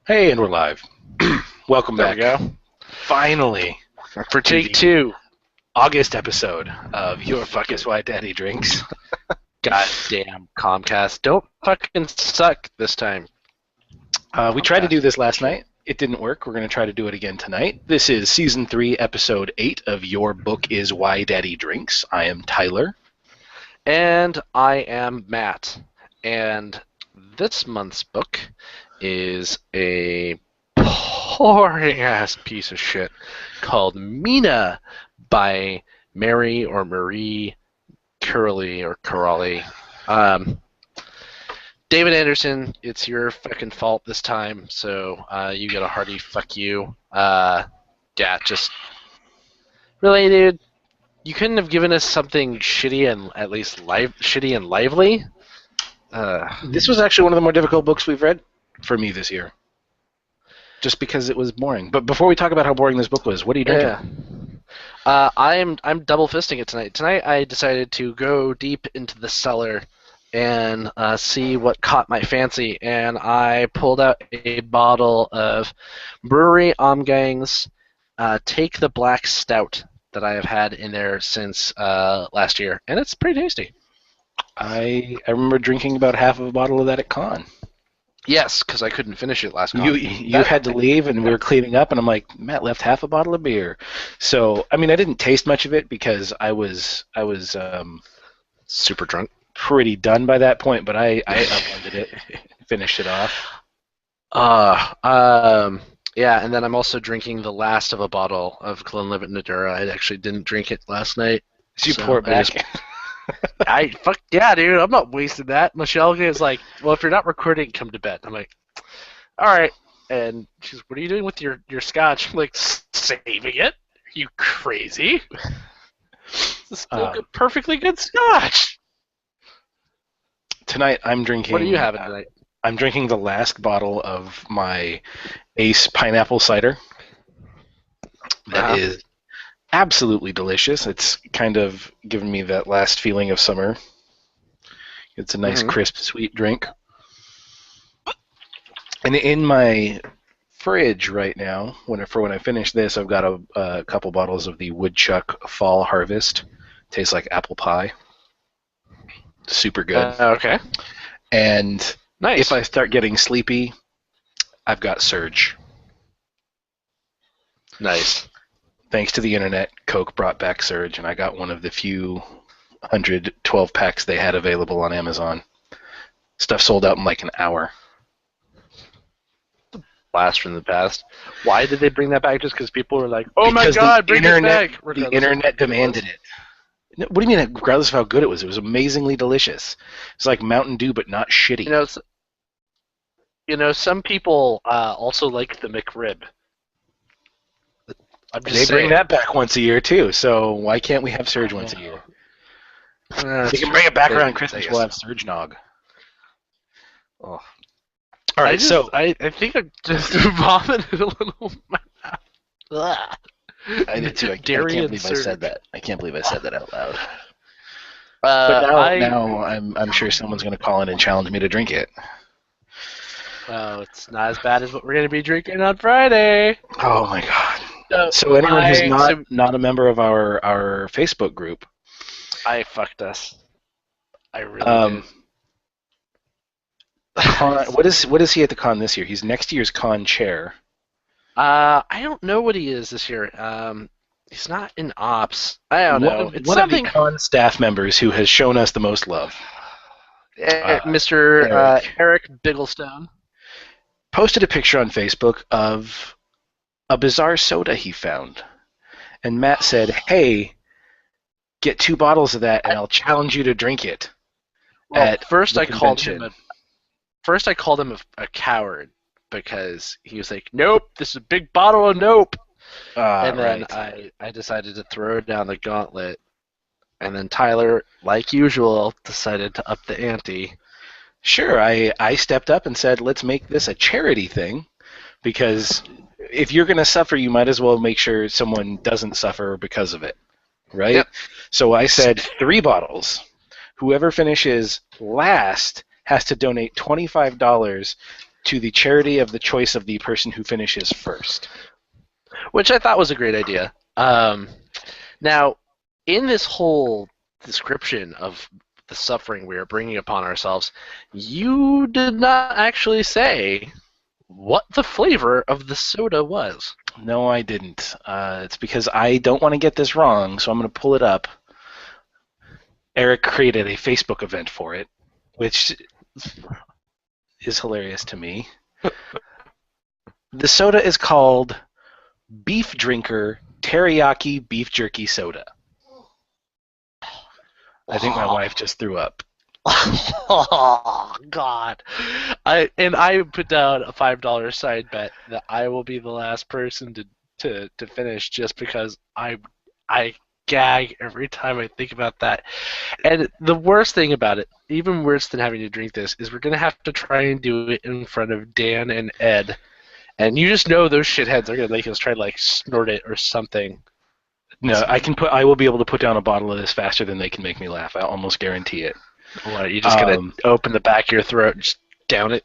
Hey, and we're live. Welcome There back. we go. Finally, For to take the two. August episode of Your Fuck Is Why Daddy Drinks. Goddamn Comcast. Don't fucking suck this time. We tried to do Comcast this last shit. night. It didn't work. We're going to try to do it again tonight. This is Season 3, Episode 8 of Your Book Is Why Daddy Drinks. I am Tyler. And I am Matt. And this month's book is a boring ass piece of shit called Mina by Marie Curley or Corelli. David Anderson, it's your fucking fault this time, so you get a hearty fuck you. Yeah, just really, dude. You couldn't have given us something shitty and at least shitty and lively. This was actually one of the more difficult books we've read for me this year. Just because it was boring. But before we talk about how boring this book was, what are you drinking? I'm double fisting it tonight. Tonight I decided to go deep into the cellar and see what caught my fancy, and I pulled out a bottle of Brewery Omgang's Take the Black Stout that I have had in there since last year, and it's pretty tasty. I remember drinking about half of a bottle of that at con. Yes, because I couldn't finish it last You con. you had to leave, and we were cleaning up, and I'm like, Matt left half a bottle of beer. So, I mean, I didn't taste much of it because I was Super drunk. pretty done by that point, but I upended it, finished it off. Yeah, and then I'm also drinking the last of a bottle of Glenlivet Nadura. I actually didn't drink it last night. So you pour it I back. fuck yeah, dude. I'm not wasting that. Michelle is like, well, if you're not recording, come to bed. I'm like, all right. And she's, what are you doing with your scotch? I'm like, saving it. Are you crazy? This is still perfectly good scotch. Tonight I'm drinking. What are you having tonight? I'm drinking the last bottle of my Ace pineapple cider. That is absolutely delicious. It's kind of given me that last feeling of summer. It's a nice, crisp, sweet drink. And in my fridge right now, when I finish this, I've got a couple bottles of the Woodchuck Fall Harvest. Tastes like apple pie. Super good. Okay. And Nice. if I start getting sleepy, I've got Surge. Nice. Thanks to the internet, Coke brought back Surge, and I got one of the few 112 packs they had available on Amazon. Stuff sold out in like an hour. Blast from the past. Why did they bring that back? Just because people were like, "Oh Because my god, bring it back!" The internet demanded it. What do you mean? Regardless of how good it was amazingly delicious. It's like Mountain Dew, but not shitty. Some people also like the McRib. They bring that back once a year too. So why can't we have Surge once a year? You can bring it back around Christmas. We'll have Surge Nog. Oh. All right, I think I just vomited a little. I did too. I can't believe I said that. I can't believe I said that out loud. But now I'm sure someone's going to call in and challenge me to drink it. Well, it's not as bad as what we're going to be drinking on Friday. Oh my god! So anyone who's not a member of our Facebook group, I fucked us. I really did. What is he at the con this year? He's next year's con chair. I don't know what he is this year. He's not in ops. I don't know. It's one of the con staff members who has shown us the most love. Mr. Eric Bigglestone posted a picture on Facebook of a bizarre soda he found, and Matt said, "Hey, get 2 bottles of that, and I'll challenge you to drink it." Well, first I called him a coward because he was like, "Nope, this is a big bottle of nope." And then I decided to throw down the gauntlet, and then Tyler, like usual, decided to up the ante. Sure, I stepped up and said, let's make this a charity thing, because if you're going to suffer, you might as well make sure someone doesn't suffer because of it, right? Yep. So I said 3 bottles. Whoever finishes last has to donate $25 to the charity of the choice of the person who finishes first. Which I thought was a great idea. Now, in this whole description of the suffering we are bringing upon ourselves, you did not actually say what the flavor of the soda was. No, I didn't. It's because I don't want to get this wrong, so I'm going to pull it up. Eric created a Facebook event for it, which is hilarious to me. The soda is called Beef Drinker Teriyaki Beef Jerky Soda. I think my wife just threw up. Oh God! I put down a $5 side bet that I will be the last person to finish, just because I gag every time I think about that. And the worst thing about it, even worse than having to drink this, is we're gonna have to try and do it in front of Dan and Ed, and you just know those shitheads are gonna make us try to like snort it or something. No, I will be able to put down a bottle of this faster than they can make me laugh. I almost guarantee it. What, you just gonna open the back of your throat and just down it?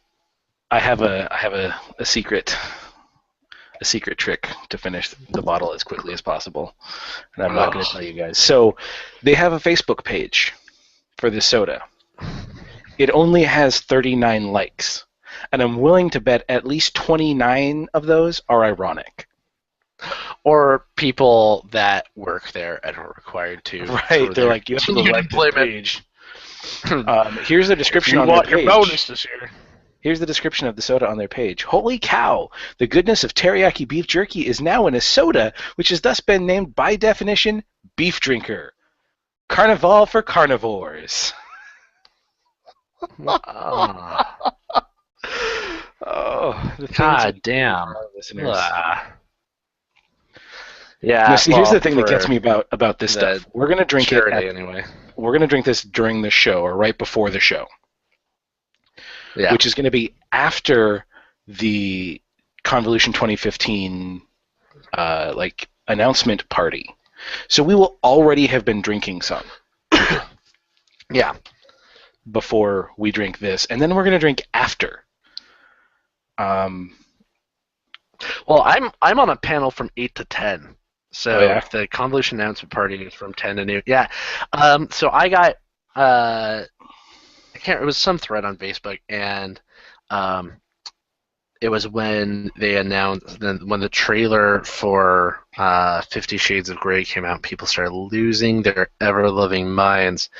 I have a secret trick to finish the bottle as quickly as possible, and I'm not going to tell you guys. So, they have a Facebook page for this soda. It only has 39 likes, and I'm willing to bet at least 29 of those are ironic. Or people that work there and are required to. Right, they're like, you have to go like this page. Here's the description on their page. Your bonus this year. Here's the description of the soda on their page. Holy cow! The goodness of teriyaki beef jerky is now in a soda, which has thus been named, by definition, Beef Drinker. Carnival for carnivores. Oh, God damn. Listeners. Yeah. Now, see, here's the thing that gets me about this stuff. We're gonna drink it anyway. We're gonna drink this during the show or right before the show. Yeah. Which is going to be after the Convolution 2015 announcement party. So we will already have been drinking some. Yeah. Before we drink this, and then we're going to drink after. Well, I'm on a panel from 8 to 10. So if the Convolution announcement party is from 10 to noon. Yeah. So I got it was some thread on Facebook, and it was when they announced, when the trailer for 50 Shades of Grey came out, people started losing their ever-loving minds.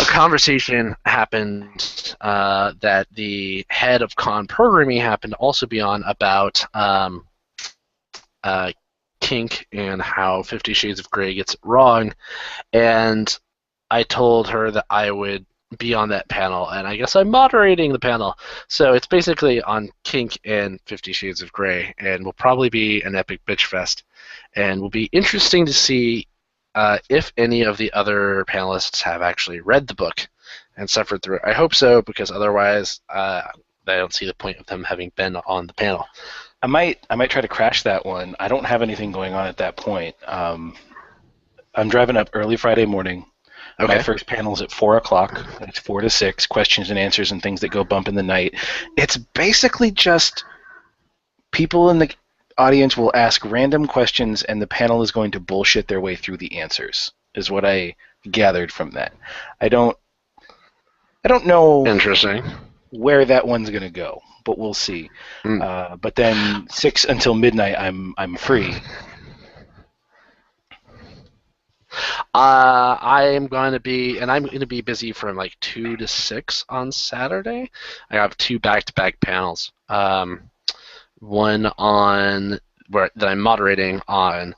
A conversation happened that the head of con programming happened to also be on about kink and how 50 Shades of Grey gets it wrong, and I told her that I would be on that panel, and I guess I'm moderating the panel. So it's basically on kink and 50 Shades of Grey, and will probably be an epic bitch fest, and will be interesting to see if any of the other panelists have actually read the book and suffered through it. I hope so, because otherwise I don't see the point of them having been on the panel. I might try to crash that one. I don't have anything going on at that point. I'm driving up early Friday morning. Okay. My first panel's at 4 o'clock. It's 4 to 6, questions and answers and things that go bump in the night. It's basically just people in the audience will ask random questions, and the panel is going to bullshit their way through the answers, is what I gathered from that. I don't know where that one's going to go, but we'll see. But then 6 until midnight, I'm free. I'm going to be busy from like 2 to 6 on Saturday. I have 2 back-to-back panels. One on that I'm moderating on.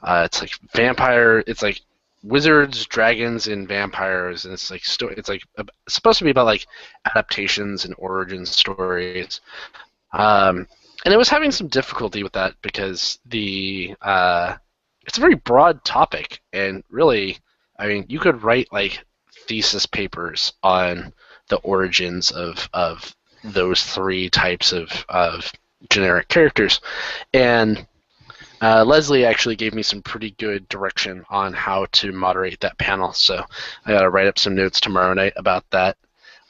It's like vampire. It's like wizards, dragons, and vampires, and it's like supposed to be about like adaptations and origin stories. And I was having some difficulty with that because it's a very broad topic, and really, I mean, you could write like thesis papers on the origins of those 3 types of generic characters. And Leslie actually gave me some pretty good direction on how to moderate that panel, so I got to write up some notes tomorrow night about that.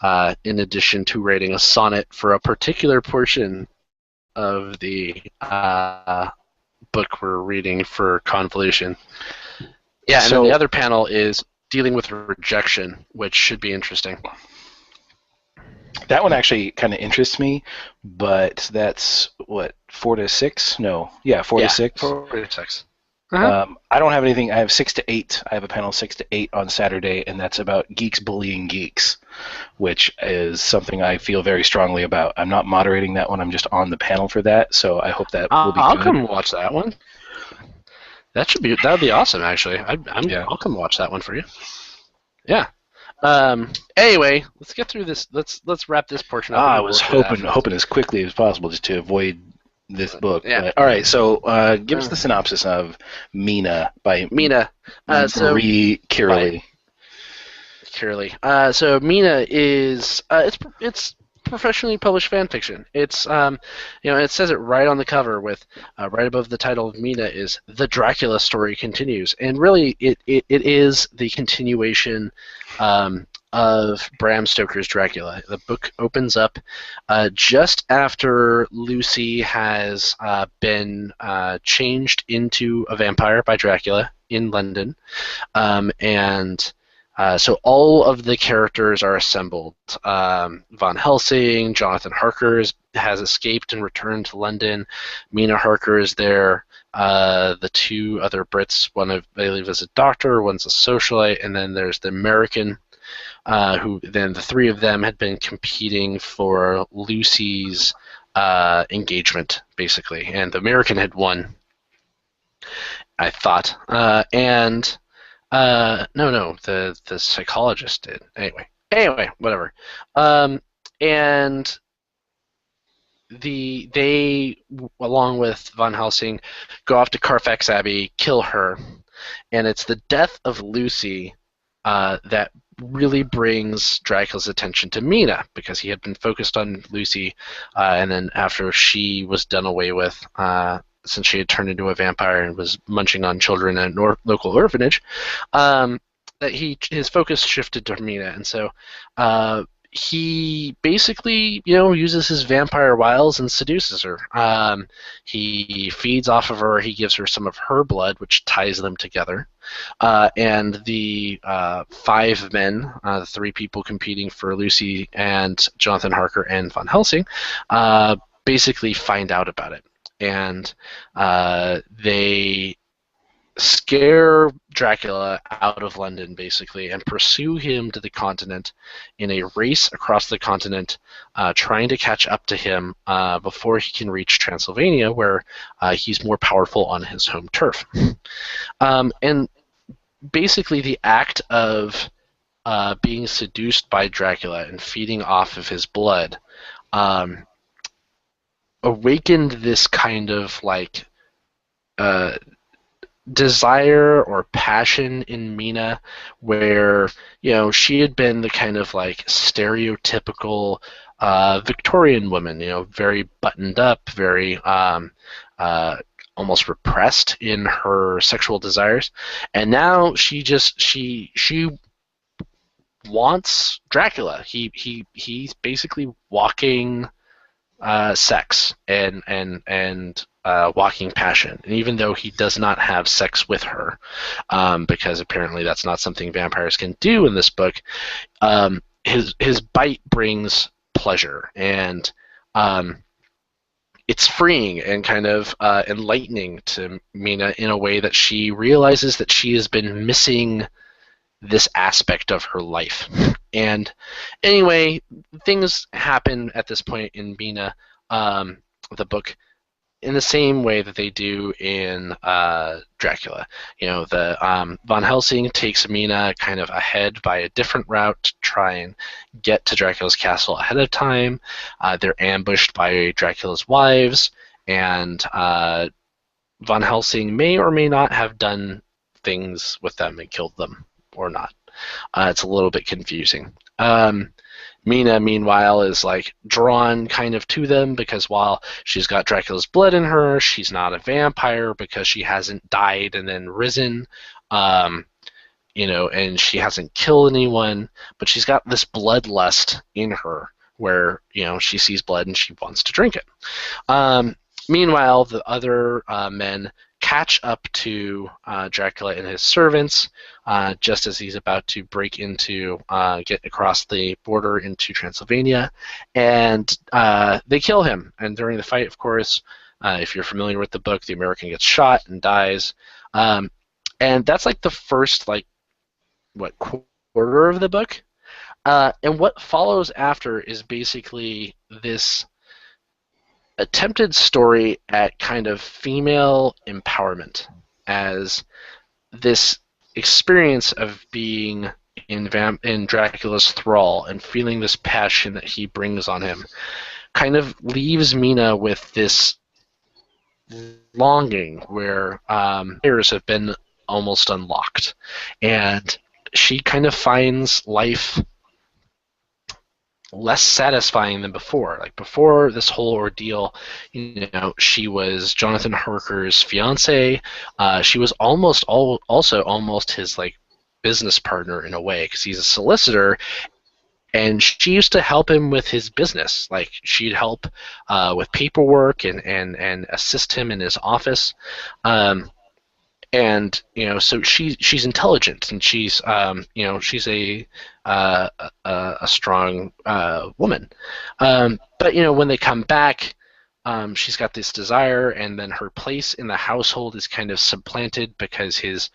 in addition to writing a sonnet for a particular portion of the book we're reading for Convolution. Yeah, and then the So other panel is dealing with rejection, which should be interesting. that one actually kind of interests me, but that's what, 4 to 6? No, yeah, 4 to 6. 4 to 6. Uh-huh. I don't have anything. I have 6 to 8. I have a panel 6 to 8 on Saturday, and that's about geeks bullying geeks, which is something I feel very strongly about. I'm not moderating that one. I'm just on the panel for that, so I hope that will be I'll good. come watch that one. That'd be awesome, actually. Yeah. I'll come watch that one for you. Yeah. Anyway, let's get through this. Let's wrap this portion up. I was hoping as quickly as possible just to avoid this book. Yeah. But, all right, so give us the synopsis of Mina by Mina. Marie Kirley. So Mina is it's professionally published fan fiction. It's it says it right on the cover with right above the title of Mina is The Dracula Story Continues, and really it is the continuation of Bram Stoker's Dracula. The book opens up just after Lucy has been changed into a vampire by Dracula in London, and so all of the characters are assembled. Von Helsing, Jonathan Harker has escaped and returned to London. Mina Harker is there. The two other Brits, one I believe is a doctor, one's a socialite, and then there's the American, who then the three of them had been competing for Lucy's engagement, basically. And the American had won, I thought. No, the psychologist did. Anyway, whatever. And they, along with Von Helsing, go off to Carfax Abbey, kill her, and it's the death of Lucy that really brings Dracula's attention to Mina, because he had been focused on Lucy, and then after she was done away with, since she had turned into a vampire and was munching on children at a local orphanage, that his focus shifted to Mina, and so he basically, uses his vampire wiles and seduces her. He feeds off of her. He gives her some of her blood, which ties them together. And the five men, the three people competing for Lucy and Jonathan Harker and Von Helsing, basically find out about it. And they scare Dracula out of London, basically, and pursue him to the continent in a race across the continent, trying to catch up to him before he can reach Transylvania, where he's more powerful on his home turf. And basically, the act of being seduced by Dracula and feeding off of his blood awakened this kind of desire or passion in Mina, where she had been the kind of stereotypical Victorian woman, very buttoned up, very almost repressed in her sexual desires, and now she wants Dracula. He's basically walking sex and walking passion. And even though he does not have sex with her, because apparently that's not something vampires can do in this book, his bite brings pleasure, and it's freeing and kind of enlightening to Mina in a way that she realizes that she has been missing this aspect of her life. And anyway, things happen at this point in Mina, the book, in the same way that they do in Dracula. The Von Helsing takes Mina kind of ahead by a different route to try and get to Dracula's castle ahead of time. They're ambushed by Dracula's wives, and Von Helsing may or may not have done things with them and killed them, or not. It's a little bit confusing. Mina, meanwhile, is drawn kind of to them, because while she's got Dracula's blood in her, she's not a vampire because she hasn't died and then risen. and she hasn't killed anyone, but she's got this bloodlust in her where she sees blood and she wants to drink it. Um, Meanwhile, the other men catch up to Dracula and his servants just as he's about to break into, get across the border into Transylvania, and they kill him. And during the fight, of course, if you're familiar with the book, the American gets shot and dies. And that's like the first, like, what, quarter of the book. And what follows after is basically this attempted story at kind of female empowerment as this experience of being in Dracula's thrall and feeling this passion that he brings on him kind of leaves Mina with this longing where ears have been almost unlocked, and she kind of finds life less satisfying than before. Like before this whole ordeal, she was Jonathan Harker's fiance. She was also almost his like business partner in a way because he's a solicitor, and she used to help him with his business. Like she'd help with paperwork and assist him in his office. And so she's intelligent, and she's she's a strong woman. But when they come back, she's got this desire, and then her place in the household is kind of supplanted because his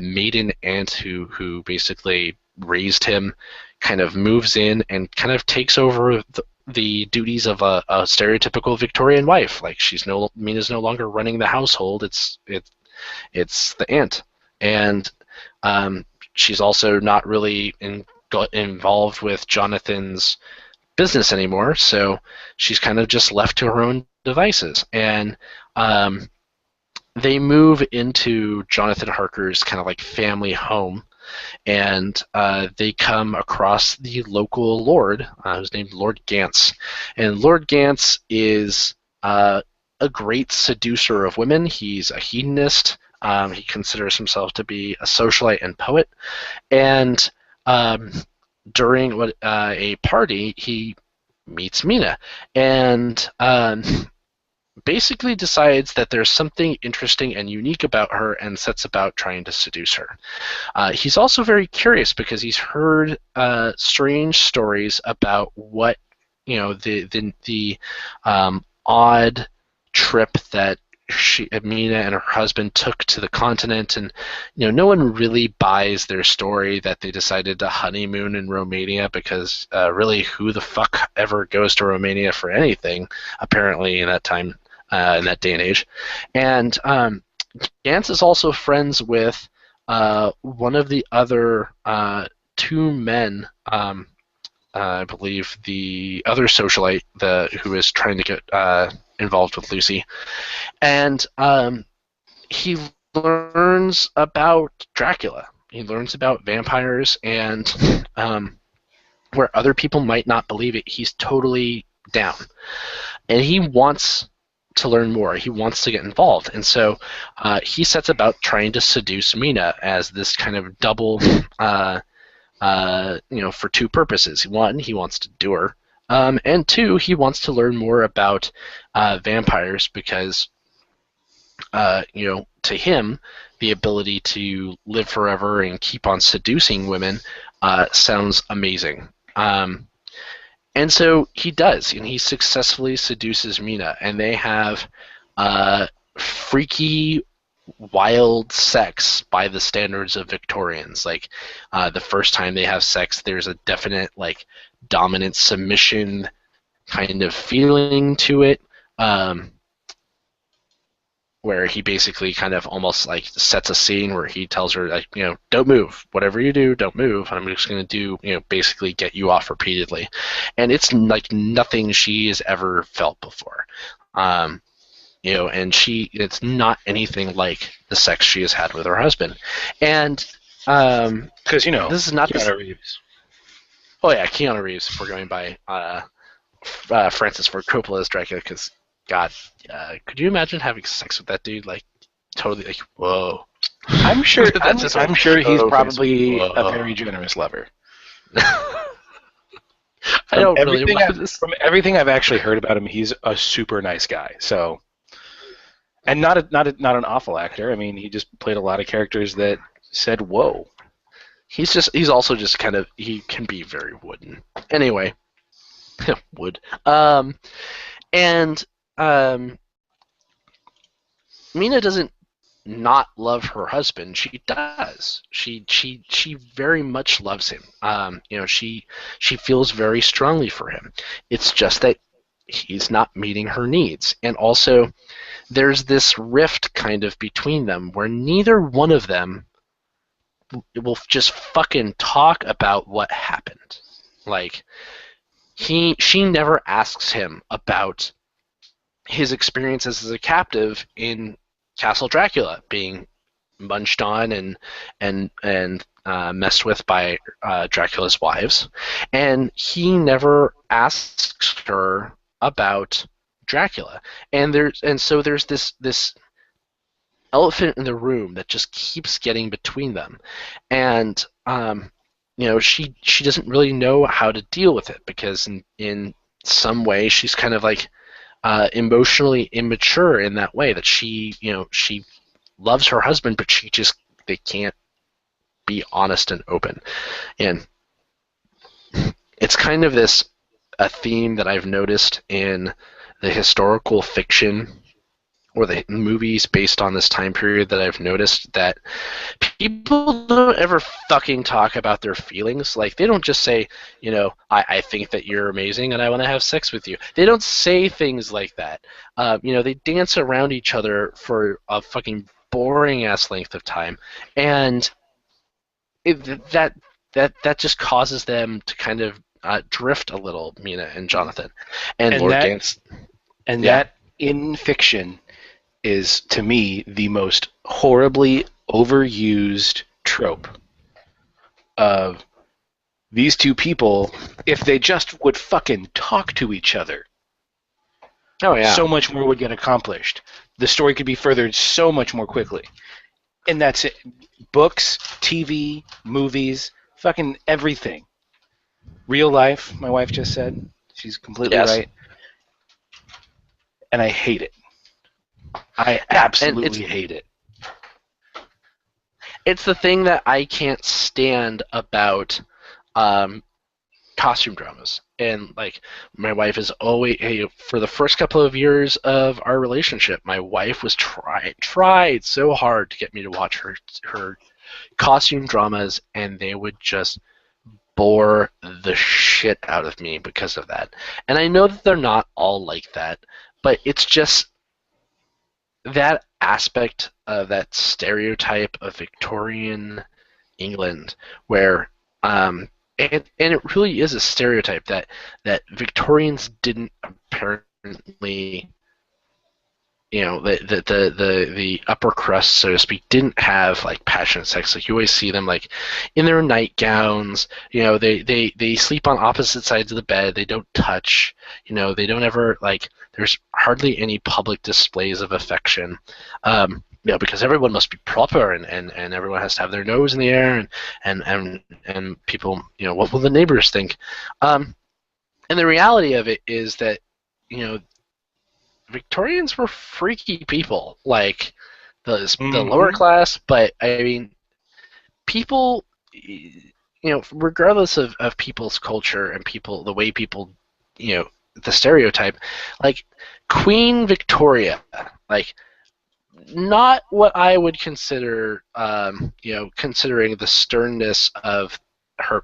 maiden aunt, who basically raised him, kind of moves in and kind of takes over the duties of a stereotypical Victorian wife. Like Mina's no longer running the household. It's the aunt, and she's also not really involved with Jonathan's business anymore, so she's kind of just left to her own devices. And they move into Jonathan Harker's kind of like family home, and they come across the local lord, who's named Lord Gantz. And Lord Gantz is a great seducer of women. He's a hedonist. He considers himself to be a socialite and poet. And during a party, he meets Mina, and basically decides that there's something interesting and unique about her and sets about trying to seduce her. He's also very curious because he's heard strange stories about what the odd trip that Mina and her husband took to the continent, and no one really buys their story that they decided to honeymoon in Romania because really, who the fuck ever goes to Romania for anything? Apparently, in that time, in that day and age. And Gantz is also friends with one of the other two men. I believe the other socialite, who is trying to get involved with Lucy, and he learns about Dracula. He learns about vampires, and where other people might not believe it, he's totally down, and he wants to learn more. He wants to get involved, and so he sets about trying to seduce Mina as this kind of double. For two purposes. One, he wants to do her, and two, he wants to learn more about vampires because, to him, the ability to live forever and keep on seducing women sounds amazing. And so he does, and he successfully seduces Mina, and they have freaky, wild sex by the standards of Victorians. Like the first time they have sex, there's a definite like dominant submission kind of feeling to it, where he basically kind of almost like sets a scene where he tells her, like, don't move, whatever you do, don't move. I'm just going to do, basically get you off repeatedly, and it's like nothing she has ever felt before. And it's not anything like the sex she has had with her husband. And because this is not Keanu Reeves. Oh yeah, Keanu Reeves. If we're going by Francis Ford Coppola's Dracula, because God, could you imagine having sex with that dude? Like, totally like, whoa. I'm sure. That's just I'm like, sure he's oh, face, probably a whoa. very generous lover. I don't really buy this. From everything I've actually heard about him, he's a super nice guy. So, and not an awful actor. I mean, he just played a lot of characters that said "whoa." He's also just kind of, he can be very wooden. Anyway, wood. And Mina doesn't not love her husband. She does. She very much loves him. She feels very strongly for him. It's just that he's not meeting her needs. And also there's this rift kind of between them where neither one of them will just fucking talk about what happened. Like she never asks him about his experiences as a captive in Castle Dracula, being munched on and messed with by Dracula's wives, and he never asks her about Dracula. So there's this elephant in the room that just keeps getting between them, and she doesn't really know how to deal with it because in some way she's kind of like emotionally immature in that way, that she loves her husband, but they can't be honest and open. And it's kind of a theme that I've noticed in the historical fiction or the movies based on this time period, that I've noticed that people don't ever fucking talk about their feelings. Like, they don't just say, I think that you're amazing and I want to have sex with you. They don't say things like that. They dance around each other for a fucking boring ass length of time, and that just causes them to kind of drift a little, Mina and Jonathan. And And Lord that Gans, and yeah. that in fiction is, to me, the most horribly overused trope of these two people. If they just would fucking talk to each other, Oh yeah. so much more would get accomplished. The story could be furthered so much more quickly. And that's it. Books, TV, movies, fucking everything. Real life, my wife just said. She's completely Yes. right. And I hate it. I Yeah, and absolutely hate it. it's the thing that I can't stand about um, costume dramas. And like, my wife is always, hey, for the first couple of years of our relationship, my wife was tried so hard to get me to watch her costume dramas, and they would just bore the shit out of me because of that. And I know that they're not all like that, but it's just that aspect of that stereotype of Victorian England, where and it really is a stereotype that Victorians didn't apparently, the upper crust, so to speak, didn't have like passionate sex. Like, you always see them like in their nightgowns. They sleep on opposite sides of the bed. They don't touch. They don't ever, like, there's hardly any public displays of affection. Because everyone must be proper, and everyone has to have their nose in the air, and people, what will the neighbors think? And the reality of it is that, Victorians were freaky people, like the lower Mm-hmm. class, but I mean, people, regardless of people's culture and the way people, the stereotype, like Queen Victoria, like, not what I would consider, considering the sternness of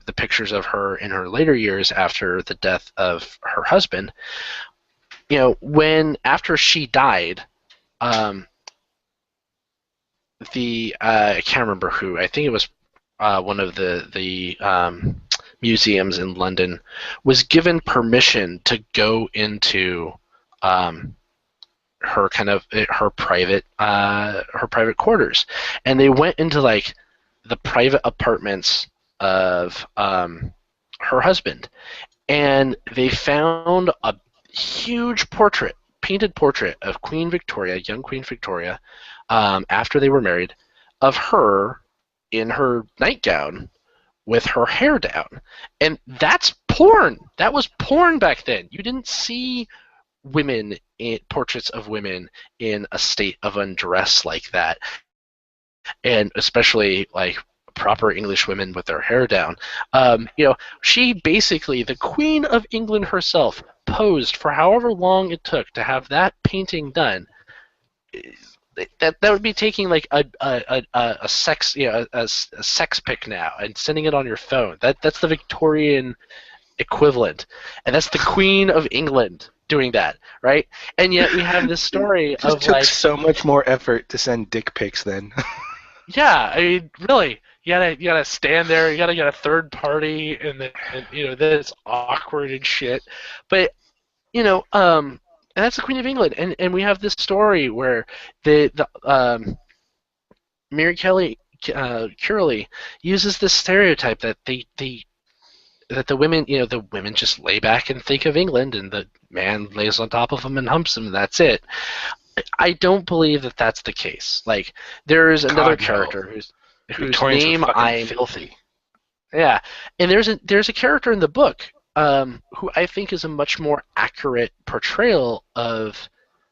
the pictures of her in her later years after the death of her husband. When after she died, um, I can't remember who. I think it was one of the museums in London was given permission to go into um, her private quarters, and they went into like the private apartments of her husband, and they found a huge painted portrait of Queen Victoria, young Queen Victoria, after they were married of her in her nightgown with her hair down. And that's porn. That was porn back then. You didn't see women in portraits of women in a state of undress like that, and especially like proper English women with their hair down. She basically, the Queen of England herself, posed for however long it took to have that painting done. That would be taking like a sex a sex pic now and sending it on your phone. That's the Victorian equivalent, and that's the Queen of England doing that, right? And yet we have this story It just of took like, so much more effort to send dick pics then. yeah, I mean, really, you gotta stand there, you gotta get a third party, and then it's awkward and shit. But and that's the Queen of England, and we have this story where the Mary Kelly Curley uses this stereotype that the women, the women just lay back and think of England, and the man lays on top of them and humps them, and that's it. I don't believe that that's the case. Like, there's another God, no. character whose Victorians were name fucking I'm filthy. yeah, and there's a character in the book who I think is a much more accurate portrayal of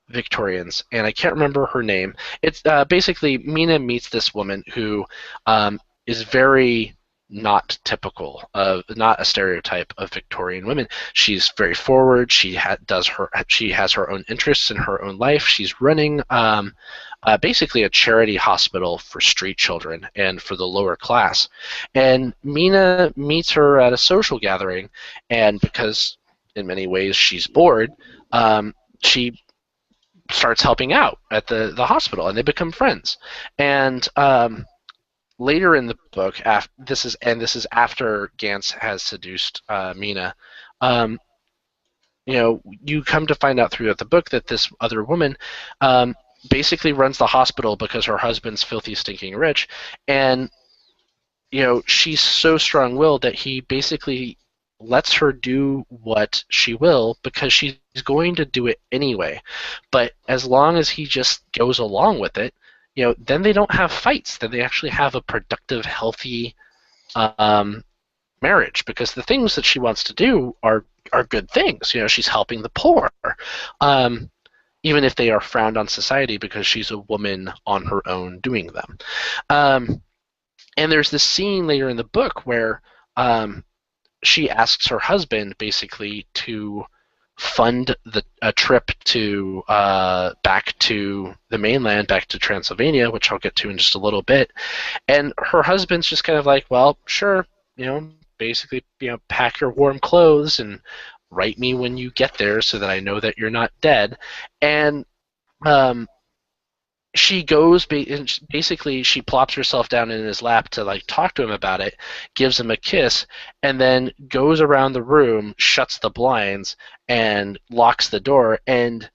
Victorians, and I can't remember her name. It's basically Mina meets this woman who is very not typical of, not a stereotype of Victorian women. She's very forward. She has her own interests in her own life. She's running basically a charity hospital for street children and for the lower class. And Mina meets her at a social gathering, and because in many ways she's bored, she starts helping out at the hospital, and they become friends. And later in the book, this is after Gantz has seduced Mina. Um, you come to find out throughout the book that this other woman basically runs the hospital because her husband's filthy, stinking rich, and she's so strong-willed that he basically lets her do what she will because she's going to do it anyway. But as long as he just goes along with it, then they don't have fights. Then they actually have a productive, healthy marriage, because the things that she wants to do are good things. She's helping the poor, even if they are frowned on society because she's a woman on her own doing them. And there's this scene later in the book where she asks her husband basically to fund a trip to back to the mainland, back to Transylvania, which I'll get to in just a little bit. And her husband's just kind of like, well, sure, basically, pack your warm clothes and write me when you get there so that I know that you're not dead. And she goes, basically, she plops herself down in his lap to like talk to him about it, gives him a kiss, and then goes around the room, shuts the blinds, and locks the door. And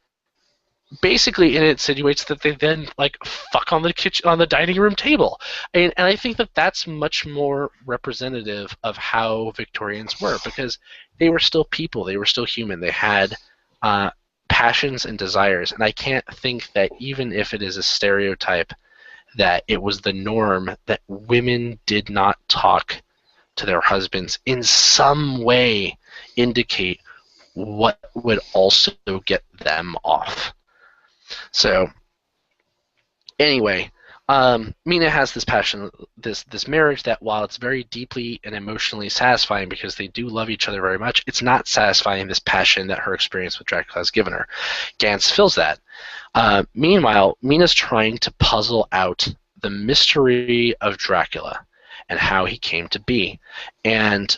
basically, it insinuates that they then like fuck on the dining room table. And I think that that's much more representative of how Victorians were, because they were still people, they were still human, they had passions and desires. And I can't think that, even if it is a stereotype, that it was the norm that women did not talk to their husbands in some way indicate what would also get them off. So anyway, Mina has this passion, this marriage that, while it's very deeply and emotionally satisfying because they do love each other very much, it's not satisfying this passion that her experience with Dracula has given her. Gantz fills that. Meanwhile, Mina's trying to puzzle out the mystery of Dracula and how he came to be. And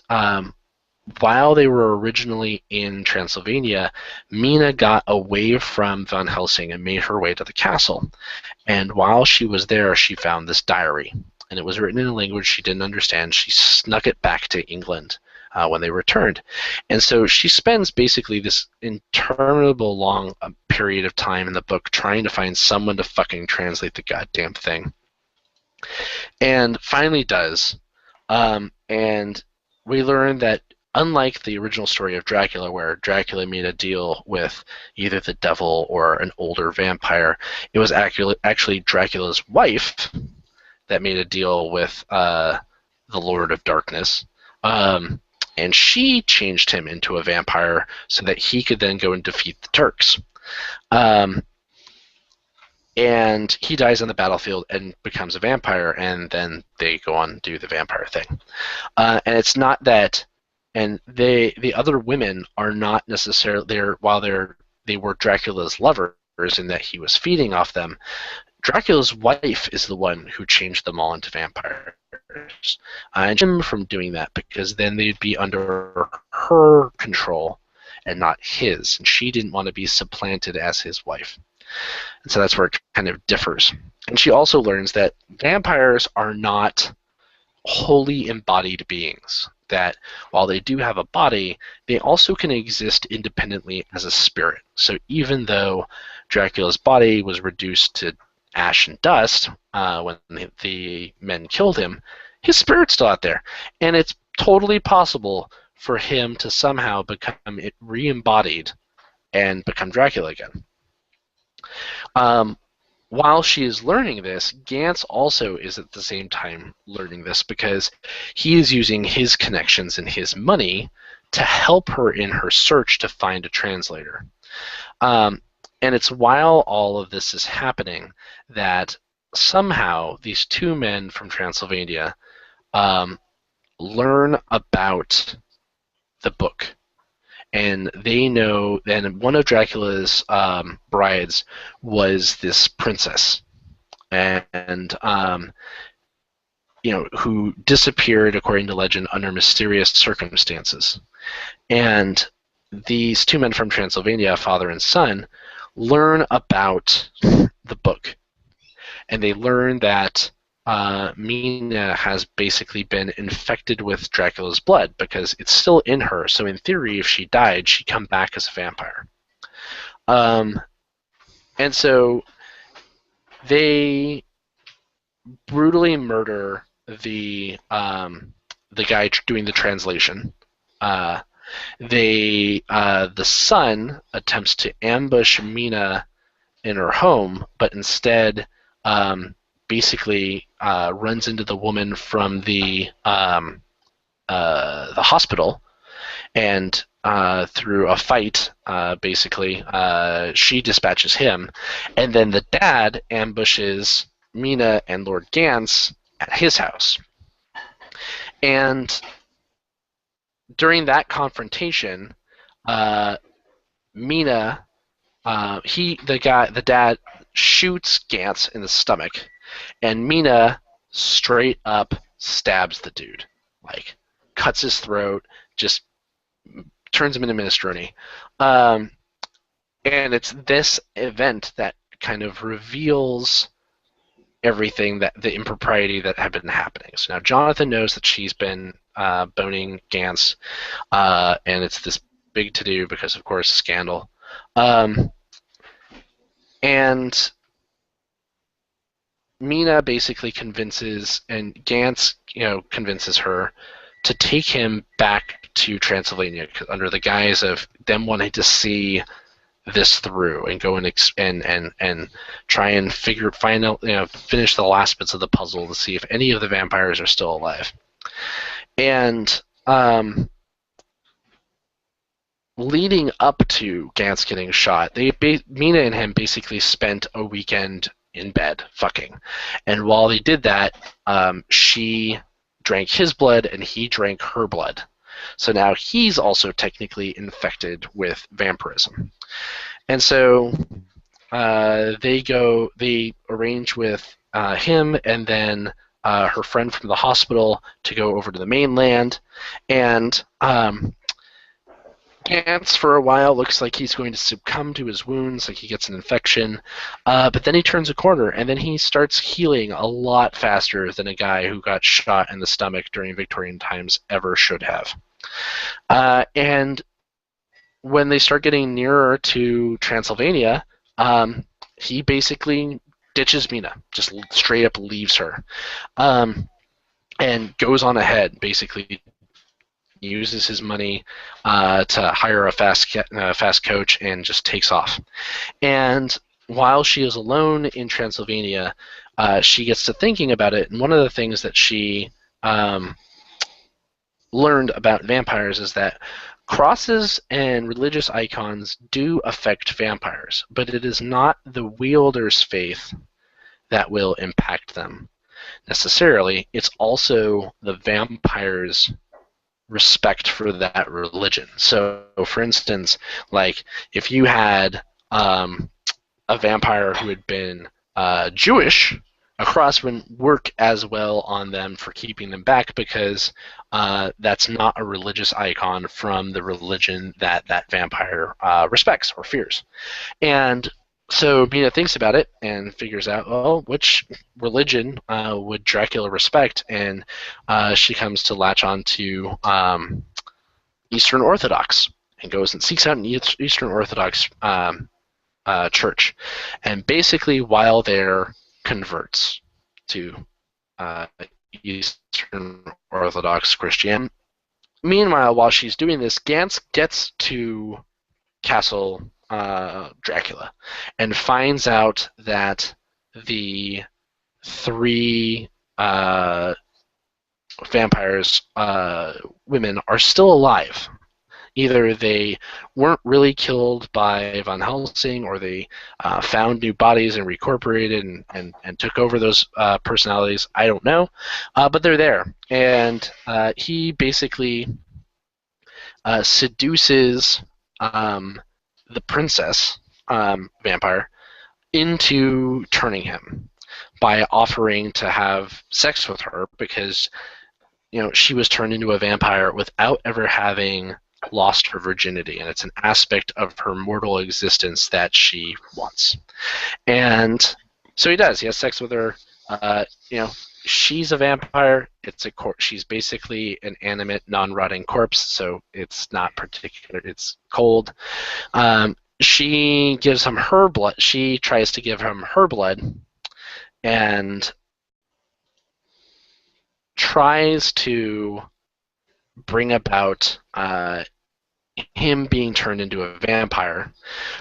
while they were originally in Transylvania, Mina got away from Van Helsing and made her way to the castle. And while she was there, she found this diary, and it was written in a language she didn't understand. She snuck it back to England when they returned. And so she spends basically this interminable long period of time in the book trying to find someone to fucking translate the goddamn thing. And finally does. And we learn that unlike the original story of Dracula, where Dracula made a deal with either the devil or an older vampire, it was actually Dracula's wife that made a deal with the Lord of Darkness. Um, and she changed him into a vampire so that he could then go and defeat the Turks. Um, and he dies on the battlefield and becomes a vampire, and then they go on to do the vampire thing. And it's not that, and the other women are not necessarily there while they were Dracula's lovers and that he was feeding off them. Dracula's wife is the one who changed them all into vampires. And him from doing that because then they'd be under her control and not his. And she didn't want to be supplanted as his wife. And so that's where it kind of differs. And she also learns that vampires are not wholly embodied beings. That while they do have a body, they also can exist independently as a spirit. So even though Dracula's body was reduced to ash and dust when the men killed him, his spirit's still out there. And it's totally possible for him to somehow become re-embodied and become Dracula again. While she is learning this, Gantz also is at the same time learning this because he is using his connections and his money to help her in her search to find a translator. And it's while all of this is happening that somehow these two men from Transylvania learn about the book. And they know, and one of Dracula's brides was this princess, and who disappeared, according to legend, under mysterious circumstances. And these two men from Transylvania, father and son, learn about the book, and they learn that Mina has basically been infected with Dracula's blood because it's still in her. So in theory, if she died, she'd come back as a vampire. And so they brutally murder the guy doing the translation. The son attempts to ambush Mina in her home, but instead basically runs into the woman from the hospital, and through a fight, basically, she dispatches him, and then the dad ambushes Mina and Lord Gantz at his house. And during that confrontation, Mina, the dad shoots Gantz in the stomach, and Mina straight up stabs the dude, like cuts his throat, just turns him into minestrone. And it's this event that kind of reveals everything, that the impropriety that had been happening. So now Jonathan knows that she's been boning Gantz, and it's this big to-do because, of course, scandal. And Mina basically convinces, and Gantz, convinces her to take him back to Transylvania under the guise of them wanting to see this through and go and try and find out, finish the last bits of the puzzle to see if any of the vampires are still alive. And leading up to Gantz getting shot, Mina and him basically spent a weekend in bed fucking. And while they did that, she drank his blood and he drank her blood. So now he's also technically infected with vampirism. And so they arrange with him and then her friend from the hospital to go over to the mainland. And Gantz, for a while, looks like he's going to succumb to his wounds, like he gets an infection. But then he turns a corner, and then he starts healing a lot faster than a guy who got shot in the stomach during Victorian times ever should have. And when they start getting nearer to Transylvania, he basically ditches Mina, just straight up leaves her, and goes on ahead, basically uses his money to hire a fast coach and just takes off. And while she is alone in Transylvania, she gets to thinking about it. And one of the things that she learned about vampires is that crosses and religious icons do affect vampires, but it is not the wielder's faith that will impact them necessarily. It's also the vampire's respect for that religion. So, for instance, like if you had a vampire who had been Jewish, a cross wouldn't work as well on them for keeping them back because that's not a religious icon from the religion that that vampire respects or fears. And so Mina thinks about it and figures out, well, which religion would Dracula respect? And she comes to latch on to Eastern Orthodox and goes and seeks out an Eastern Orthodox church. And basically, while there, converts to Eastern Orthodox Christian. Meanwhile, while she's doing this, Gantz gets to Castle Dracula and finds out that the three vampires, women, are still alive. Either they weren't really killed by Van Helsing, or they found new bodies and reincorporated and took over those personalities. I don't know, but they're there. And he basically seduces the princess vampire into turning him by offering to have sex with her because she was turned into a vampire without ever having lost her virginity, and it's an aspect of her mortal existence that she wants. And so he does. He has sex with her. She's a vampire. She's basically an animate, non-rotting corpse, so it's not particular. It's cold. She gives him her blood. She tries to give him her blood, and tries to bring about him being turned into a vampire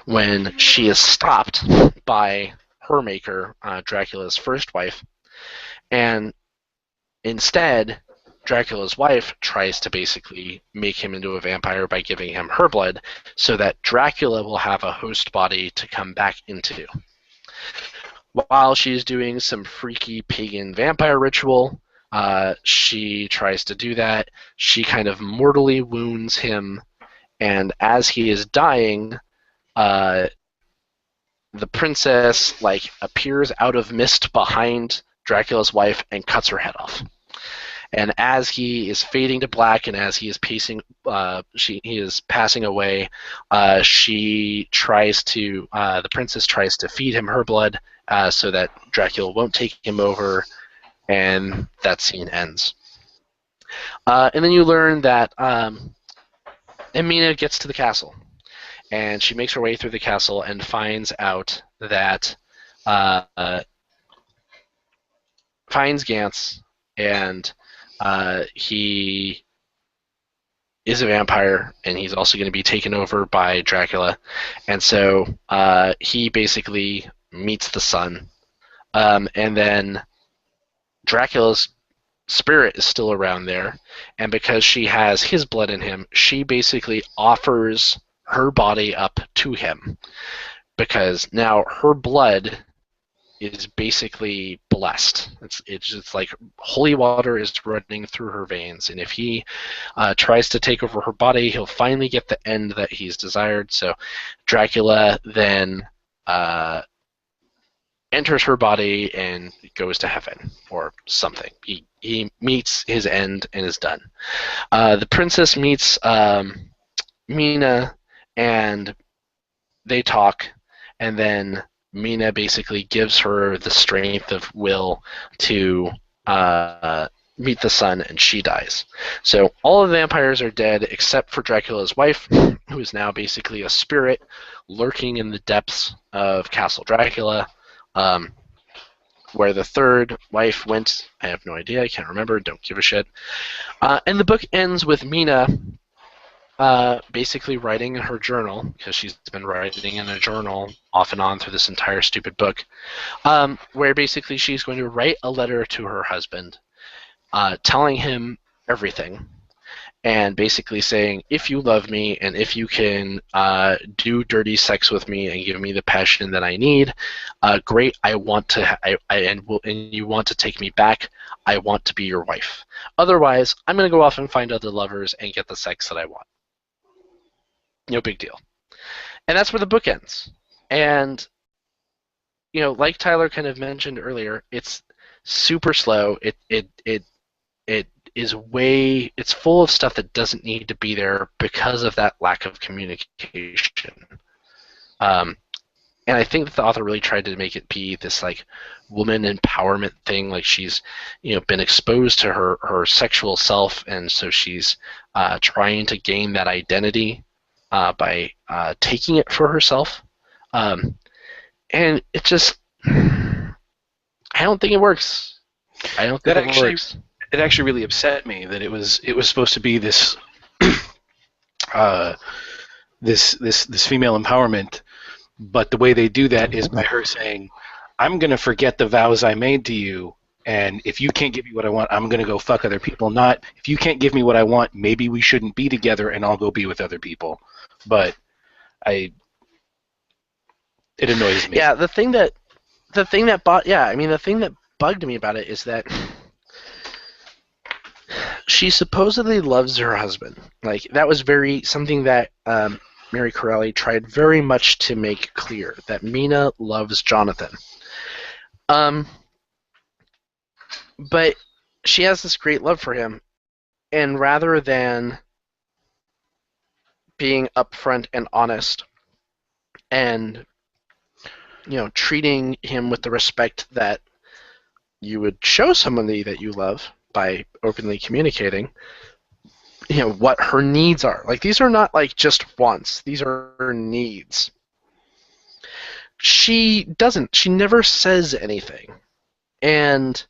when she is stopped by her maker, Dracula's first wife. And instead, Dracula's wife tries to basically make him into a vampire by giving him her blood so that Dracula will have a host body to come back into. While she's doing some freaky pagan vampire ritual, she tries to do that. She kind of mortally wounds him, and as he is dying, the princess appears out of mist behind Dracula's wife and cuts her head off. And as he is fading to black, and as he is he is passing away, the princess tries to feed him her blood so that Dracula won't take him over, and that scene ends. And then you learn that Mina gets to the castle, and she makes her way through the castle and finds out that finds Gantz, and he is a vampire, and he's also going to be taken over by Dracula. And so he basically meets the sun, and then Dracula's spirit is still around there, and because she has his blood in him, she basically offers her body up to him, because now her blood is basically blessed. It's just like holy water is running through her veins, and if he tries to take over her body, he'll finally get the end that he's desired. So Dracula then enters her body and goes to heaven or something. He meets his end and is done. The princess meets Mina, and they talk, and then Mina basically gives her the strength of will to meet the sun, and she dies. So all of the vampires are dead except for Dracula's wife, who is now basically a spirit lurking in the depths of Castle Dracula. where the third wife went, I have no idea. I can't remember. Don't give a shit. And the book ends with Mina basically writing in her journal, because she's been writing in a journal off and on through this entire stupid book, where basically she's going to write a letter to her husband, telling him everything, and basically saying, if you love me and if you can do dirty sex with me and give me the passion that I need, great. I want to, and you want to take me back. I want to be your wife. Otherwise, I'm going to go off and find other lovers and get the sex that I want. No big deal. And that's where the book ends. And like Tyler kind of mentioned earlier, it's super slow. It's full of stuff that doesn't need to be there because of that lack of communication. And I think that the author really tried to make it be this like woman empowerment thing, like she's been exposed to her sexual self, and so she's trying to gain that identity by taking it for herself. And it just, I don't think it works. I don't think it works. It actually really upset me that it was supposed to be this this female empowerment, but the way they do that is by her saying, "I'm going to forget the vows I made to you, and if you can't give me what I want, I'm going to go fuck other people. Not if you can't give me what I want, maybe we shouldn't be together, and I'll go be with other people." But it annoys me. Yeah, the thing that bugged me about it is that she supposedly loves her husband. Like, that was something that Mary Corelli tried very much to make clear, that Mina loves Jonathan. But she has this great love for him, and rather than being upfront and honest and treating him with the respect that you would show somebody that you love by openly communicating what her needs are. Like, these are not like just wants, these are her needs. She never says anything. And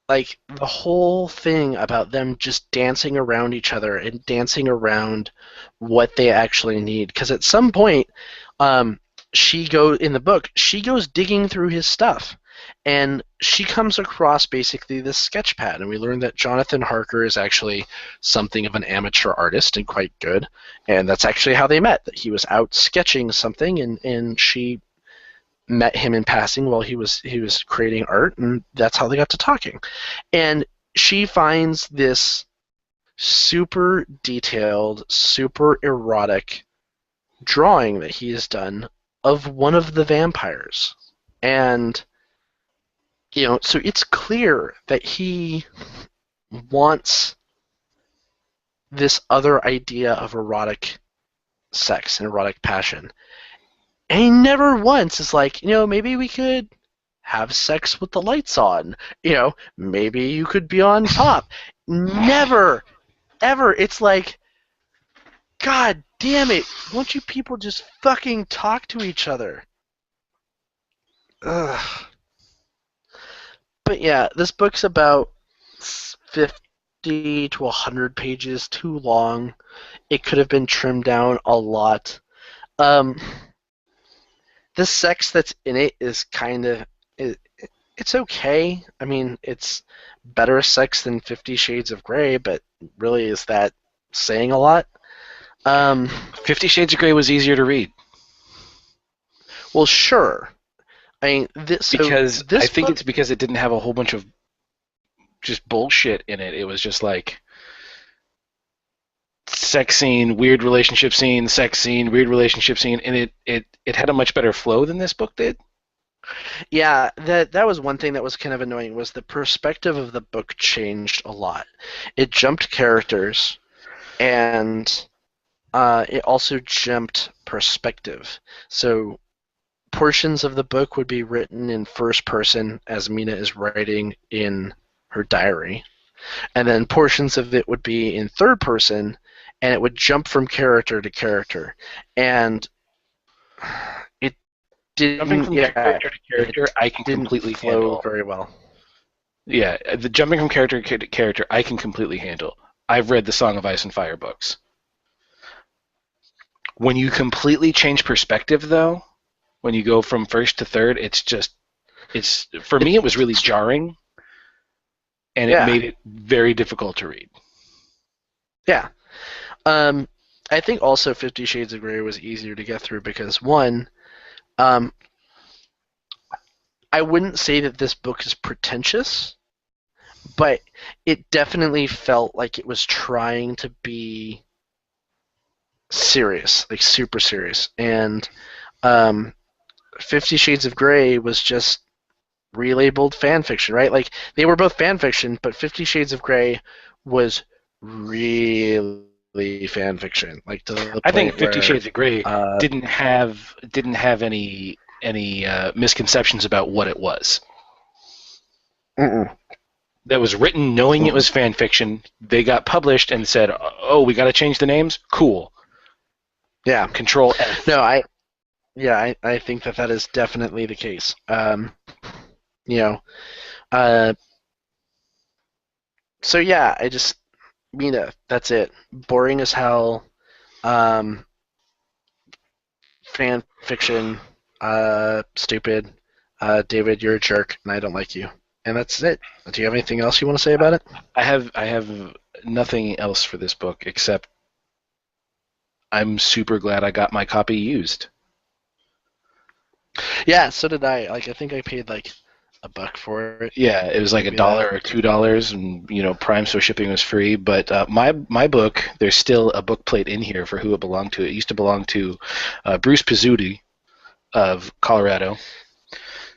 like, the whole thing about them just dancing around each other and dancing around what they actually need, because at some point in the book, she goes digging through his stuff, and she comes across basically this sketch pad, and we learn that Jonathan Harker is actually something of an amateur artist and quite good, and that's actually how they met. That he was out sketching something, and she met him in passing while he was creating art, and that's how they got to talking. And she finds this super detailed, super erotic drawing that he has done of one of the vampires. And so it's clear that he wants this other idea of erotic sex and erotic passion. And he never once is like, maybe we could have sex with the lights on. Maybe you could be on top. Never, ever. It's like, God damn it. Won't you people just fucking talk to each other? Ugh. But yeah, this book's about 50 to 100 pages too long. It could have been trimmed down a lot. The sex that's in it is kind of... It's okay. I mean, it's better sex than 50 Shades of Grey, but really, is that saying a lot? 50 Shades of Grey was easier to read. Well, sure. I mean, it's because it didn't have a whole bunch of just bullshit in it. It was just like sex scene, weird relationship scene, sex scene, weird relationship scene, and it had a much better flow than this book did. Yeah, that was one thing that was kind of annoying, was the perspective of the book changed a lot. It jumped characters, and it also jumped perspective. So portions of the book would be written in first person as Mina is writing in her diary, and then portions of it would be in third person, and it would jump from character to character. And Jumping didn't. from Yeah, character to it character, I can didn't completely flow handle. very well. Yeah, the jumping from character to character, I can completely handle. I've read the Song of Ice and Fire books. When you completely change perspective, though, when you go from first to third, it's for me, it was really jarring, and it Yeah, made it very difficult to read. yeah. I think also 50 Shades of Grey was easier to get through because one, um, I wouldn't say that this book is pretentious, but it definitely felt like it was trying to be serious, like super serious. And um, 50 Shades of Grey was just relabeled fan fiction, right? Like they were both fan fiction, but 50 Shades of Grey was really fan fiction, like to the I think point Fifty where Shades of Grey uh, didn't have any misconceptions about what it was. mm-mm, That was written knowing it mm-mm. was fan fiction. They got published and said, "Oh, we got to change the names." Cool. Yeah, Control F. no, I think that that is definitely the case. You know, uh, so yeah, I just Mina, that's it. Boring as hell. Um, fan fiction. Stupid. David, you're a jerk, and I don't like you. And that's it. Do you have anything else you want to say about it? I have nothing else for this book except I'm super glad I got my copy used. Yeah, so did I. Like, I think I paid like $1 for it. Yeah, it was like a Maybe that. dollar or $2, and Prime, so shipping was free. But my book, there's still a book plate in here for who it belonged to. It used to belong to Bruce Pizzuti of Colorado.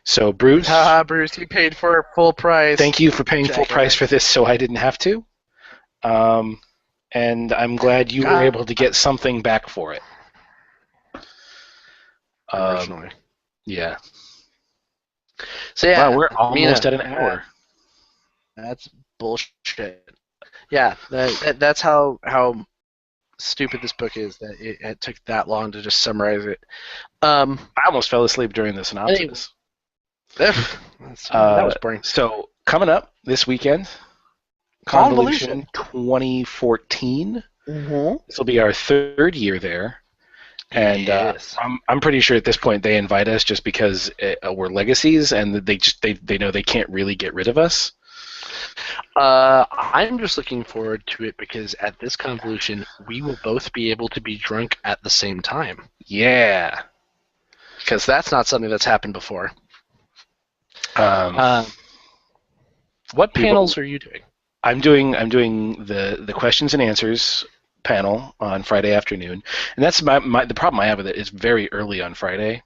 So Bruce, Haha, Bruce, you paid for full price. thank you for paying full price for Jackass. this, so I didn't have to. And I'm glad you were God, able to get something back for it. originally. Yeah. So Wow, yeah, we're almost Mina, at an hour. that's bullshit. Yeah, that's how stupid this book is that it took that long to just summarize it. I almost fell asleep during the Anyway, synopsis. that was boring. So coming up this weekend, Convolution 2014. Mm-hmm. This will be our third year there, and Yes. I'm pretty sure at this point they invite us just because we're legacies, and they know they can't really get rid of us. I'm just looking forward to it because at this convolution, we will both be able to be drunk at the same time. Yeah. Because that's not something that's happened before. What panels are you doing? I'm doing the questions and answers panel on Friday afternoon, and that's the problem I have with it. It's very early on Friday,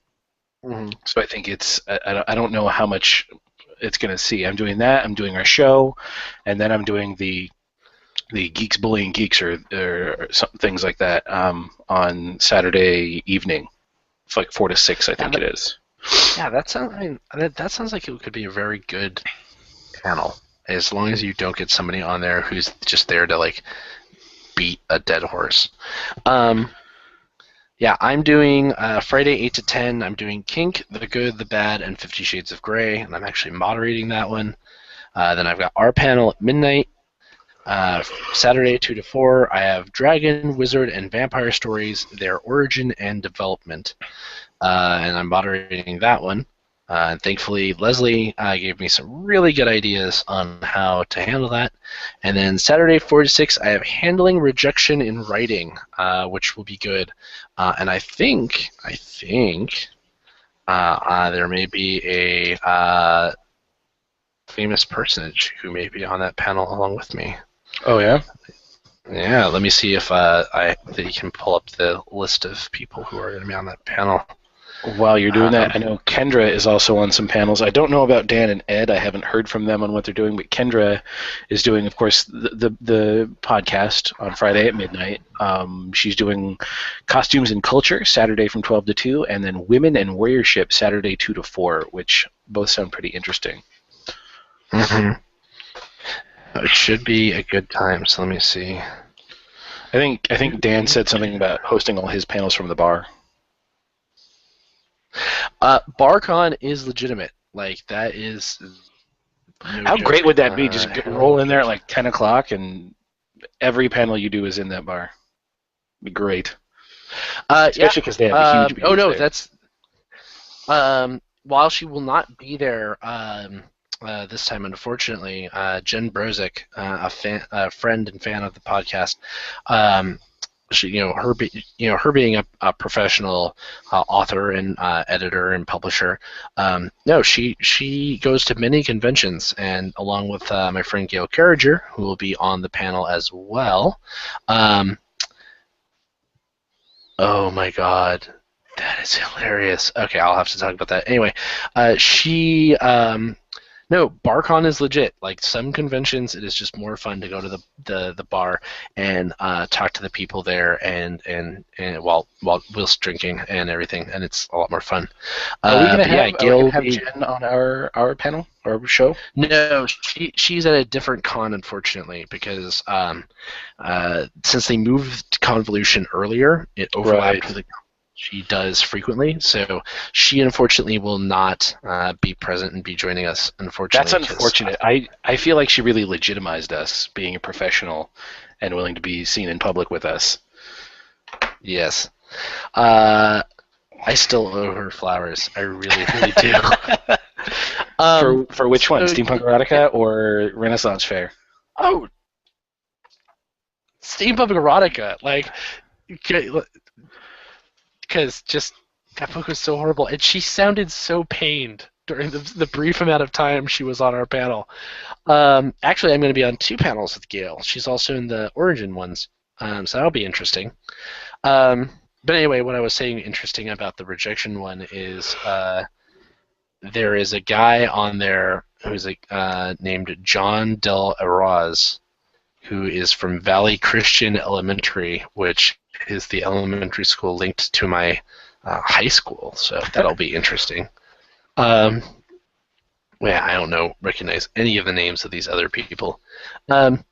so I think I don't know how much it's going to see. I'm doing that. I'm doing our show, and then I'm doing the Geeks Bullying Geeks or some things like that on Saturday evening. It's like 4 to 6, I think it is. Yeah, that sounds like it could be a very good panel, as long as you don't get somebody on there who's just there to like beat a dead horse. Yeah, I'm doing Friday 8 to 10. I'm doing Kink, The Good, The Bad, and 50 Shades of Grey, and I'm actually moderating that one. Then I've got our panel at midnight. Saturday 2 to 4, I have Dragon, Wizard, and Vampire Stories, Their Origin and Development. And I'm moderating that one. And thankfully, Leslie gave me some really good ideas on how to handle that. And then Saturday 4 to 6, I have Handling Rejection in Writing, which will be good. And I think there may be a famous personage who may be on that panel along with me. Oh yeah. Yeah, let me see if you can pull up the list of people who are going to be on that panel. While you're doing that, I know Kendra is also on some panels. I don't know about Dan and Ed. I haven't heard from them on what they're doing, but Kendra is doing, of course, the podcast on Friday at midnight. She's doing Costumes and Culture Saturday from 12 to 2, and then Women and Warriorship Saturday 2 to 4, which both sound pretty interesting. Mm-hmm. It should be a good time, so let me see. I think Dan said something about hosting all his panels from the bar. BarCon is legitimate. Like that is no How great joke. would that be? Just Hell roll in there at yes. like 10 o'clock and every panel you do is in that bar. Be great. Yeah. Especially because they have a huge Oh booth no, there. that's while she will not be there this time, unfortunately, Jen Brozik, a friend and fan of the podcast, she, her being a professional author and editor and publisher. No, she goes to many conventions, and along with my friend Gail Carriger, who will be on the panel as well. Um, oh my God. That is hilarious. Okay, I'll have to talk about that. Anyway, she no, BarCon is legit. Like some conventions, it is just more fun to go to the bar and talk to the people there and while whilst drinking and everything, and it's a lot more fun. But yeah, Are we Gail gonna will have be. Jen on our panel or show? No, she's at a different con, unfortunately, because since they moved Convolution earlier, it overlapped Right. with the she does frequently. So she unfortunately will not be present and be joining us, That's unfortunately, because unfortunate. I feel like she really legitimized us being a professional and willing to be seen in public with us. yes, uh, I still owe her flowers. I really, really do. For which one? So Steampunk Erotica or Renaissance Fair? oh, Steampunk Erotica, like because just that book was so horrible, and she sounded so pained during the brief amount of time she was on our panel. Actually, I'm going to be on two panels with Gail. She's also in the Origin ones, so that'll be interesting. But anyway, what I was saying interesting about the rejection one is there is a guy on there who's named John Del Araz, who is from Valley Christian Elementary, which is the elementary school linked to my high school. So that'll be interesting. Um, yeah, I don't recognize any of the names of these other people. Um,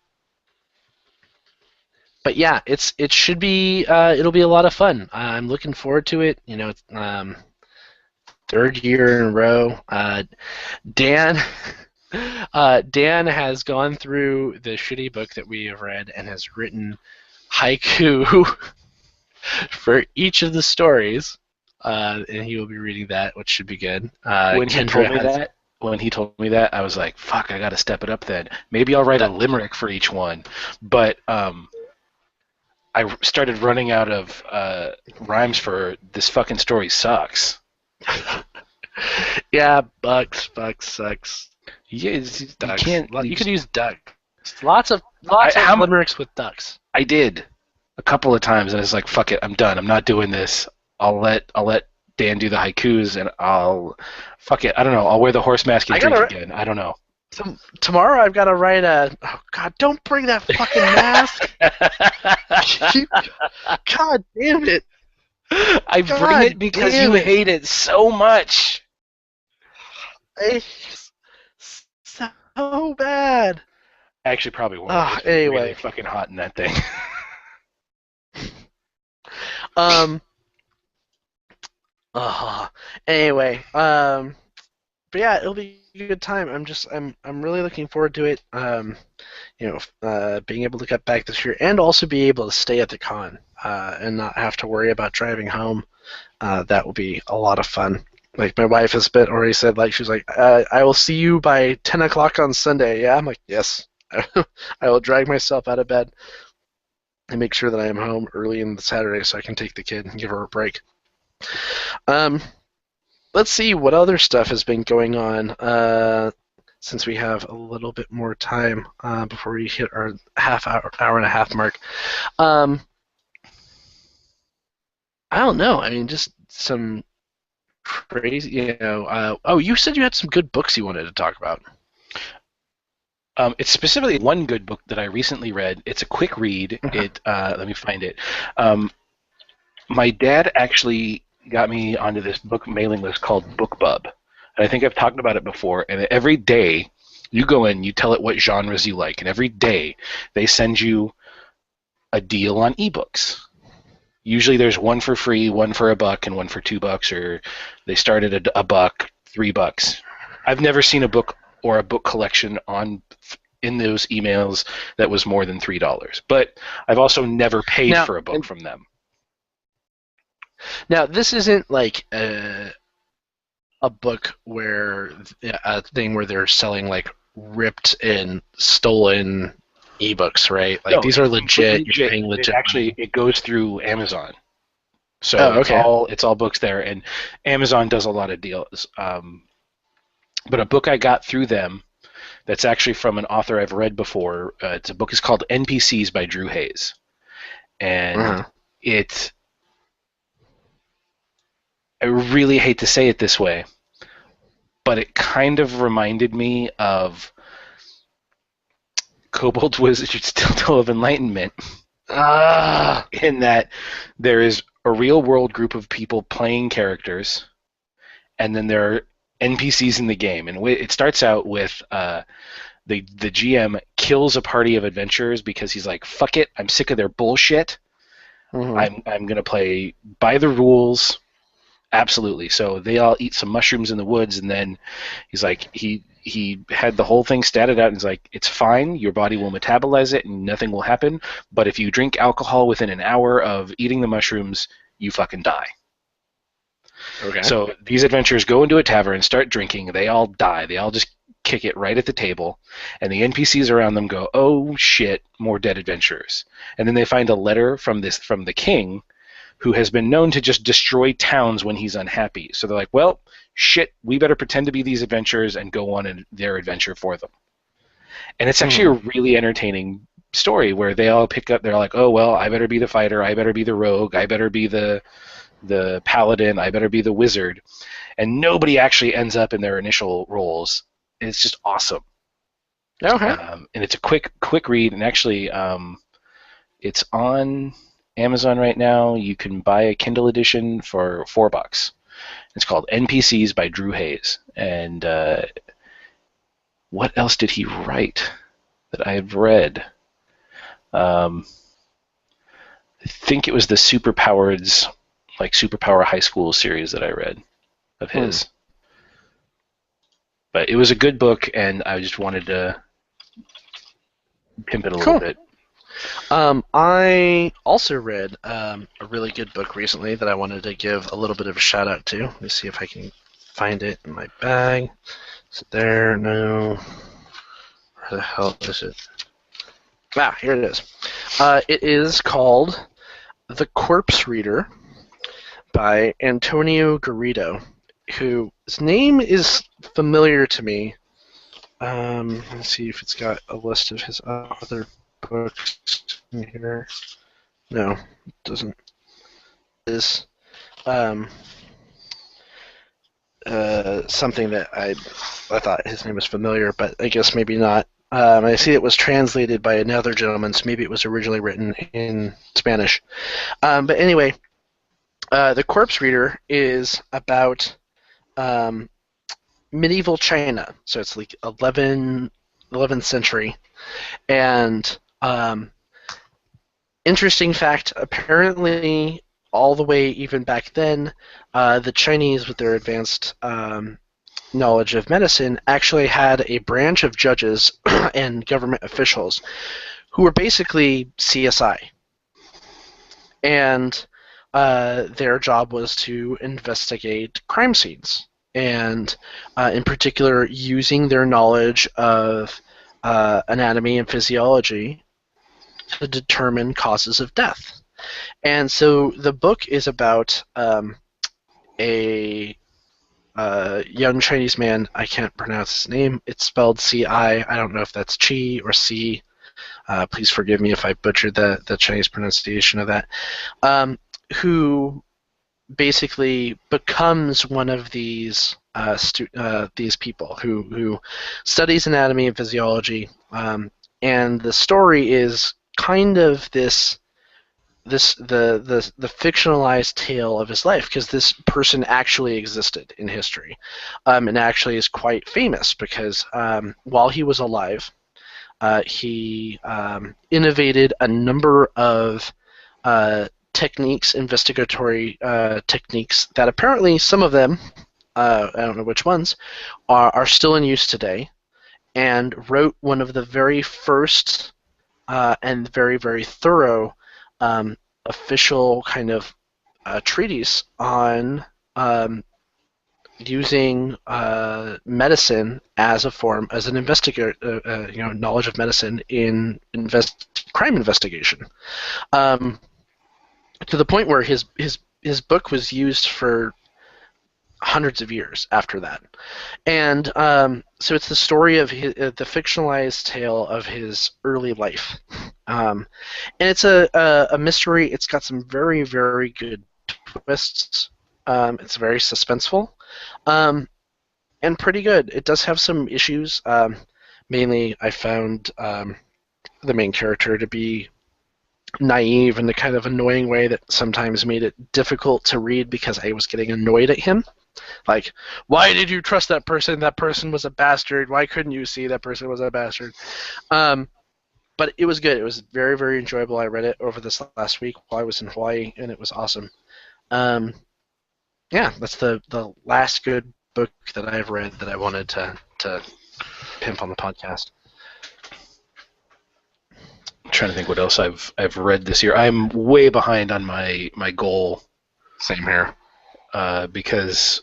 but yeah, it should be it'll be a lot of fun. I'm looking forward to it. It's third year in a row. Dan Dan has gone through the shitty book that we have read and has written haiku for each of the stories, and he will be reading that, which should be good. When he Kendra told me has that, I was like, "Fuck, I got to step it up." Then maybe I'll write a that. limerick for each one. But I started running out of rhymes for this fucking story sucks. Yeah, bucks sucks. Yeah, you Ducks. can't. You could use duck. Lots of How limericks with ducks. I did a couple of times, and I was like, "Fuck it, I'm done. I'm not doing this. I'll let Dan do the haikus, and I'll fuck it. I don't know. I'll wear the horse mask and I drink gotta again. I don't know." tomorrow. I've got to write a. Oh God! Don't bring that fucking mask. God damn it! I bring God it because you damn it! hate it so much. It's so bad. I actually probably won't. It's really Anyway, fucking hot in that thing. um, uh, anyway, but yeah, it'll be a good time. I'm really looking forward to it. Being able to get back this year and also be able to stay at the con, and not have to worry about driving home. That will be a lot of fun. Like my wife has been already said, like she's like, I will see you by 10 o'clock on Sunday. Yeah, I'm like, yes. I will drag myself out of bed and make sure that I am home early in the Saturday so I can take the kid and give her a break. Um, let's see what other stuff has been going on since we have a little bit more time before we hit our hour and a half mark. I don't know. I mean, just some crazy, oh, you said you had some good books you wanted to talk about. It's specifically one good book that I recently read. It's a quick read. Let me find it. My dad actually got me onto this book mailing list called BookBub, and I think I've talked about it before. And every day, you go in, you tell it what genres you like, and every day they send you a deal on ebooks. Usually there's one for free, one for $1, and one for $2, or they start at $1, $3. I've never seen a book or a book collection on in those emails that was more than $3. But I've also never paid Now, for a book from them. now this isn't like a book where a thing where they're selling like ripped and stolen ebooks, right? Like No, these are it's completely legit. You're legit. paying It legit actually money. it goes through Amazon, so Oh, okay. it's all books there, and Amazon does a lot of deals. But a book I got through them that's actually from an author I've read before. It's a book is called NPCs by Drew Hayes, and Uh-huh. it. I really hate to say it this way, but it kind of reminded me of Kobold's Wizard's Dildo of Enlightenment, Ah. in that there is a real world group of people playing characters, and then there are NPCs in the game. And it starts out with the GM kills a party of adventurers because he's like, "Fuck it, I'm sick of their bullshit. Mhm. I'm gonna play by the rules." Absolutely. So they all eat some mushrooms in the woods, and then he's like, he had the whole thing statted out, and he's like, it's fine. Your body will metabolize it, and nothing will happen. But if you drink alcohol within an hour of eating the mushrooms, you fucking die. Okay. So these adventurers go into a tavern, start drinking. They all die. They all just kick it right at the table, and the NPCs around them go, "Oh shit, more dead adventurers." And then they find a letter from the king, who has been known to just destroy towns when he's unhappy. So they're like, well, shit, we better pretend to be these adventurers and go on their adventure for them. And it's actually Mhm. a really entertaining story where they all pick up, they're like, oh, well, I better be the fighter, I better be the rogue, I better be the paladin, I better be the wizard. And nobody actually ends up in their initial roles. It's just awesome. Okay. And it's a quick read, and actually, it's on Amazon right now. You can buy a Kindle edition for $4. It's called NPCs by Drew Hayes. And what else did he write that I have read? Um, I think it was the Superpower High School series that I read of Hmm. his. But it was a good book, and I just wanted to pimp it a little Cool. bit. I also read a really good book recently that I wanted to give a little bit of a shout out to. Let me see if I can find it in my bag. Is it there? No. Where the hell is it? Ah, here it is. It is called The Corpse Reader by Antonio Garrido, whose name is familiar to me. Let's see if it's got a list of his other books in here. No, it doesn't. It is um, something that I thought his name was familiar, but I guess maybe not. I see it was translated by another gentleman, so maybe it was originally written in Spanish. But anyway, The Corpse Reader is about um, medieval China. So it's like 11th century. And interesting fact, apparently all the way even back then, the Chinese, with their advanced knowledge of medicine, actually had a branch of judges and government officials who were basically CSI. And their job was to investigate crime scenes, and in particular, using their knowledge of anatomy and physiology to determine causes of death. And so the book is about a young Chinese man. I can't pronounce his name. It's spelled C-I. I don't know if that's Chi or C. Please forgive me if I butchered the Chinese pronunciation of that. Who basically becomes one of these these people who studies anatomy and physiology, and the story is kind of the fictionalized tale of his life, because this person actually existed in history, and actually is quite famous because while he was alive, he innovated a number of techniques, investigatory techniques that apparently some of them, I don't know which ones, are still in use today, and wrote one of the very first and very, very thorough official kind of treatise on using medicine as a form, as an investigator, knowledge of medicine in crime investigation. To the point where his book was used for hundreds of years after that. And so it's the story of the fictionalized tale of his early life. And it's a mystery. It's got some very, very good twists. It's very suspenseful and pretty good. It does have some issues. Mainly, I found the main character to be naive in a kind of annoying way that sometimes made it difficult to read because I was getting annoyed at him. Like, why did you trust that person? That person was a bastard. Why couldn't you see that person was a bastard? But it was good. It was very, very enjoyable. I read it over this last week while I was in Hawaii, and it was awesome. Yeah, that's the last good book that I've read that I wanted to pimp on the podcast. I'm trying to think what else I've read this year. I'm way behind on my goal. Same here. Because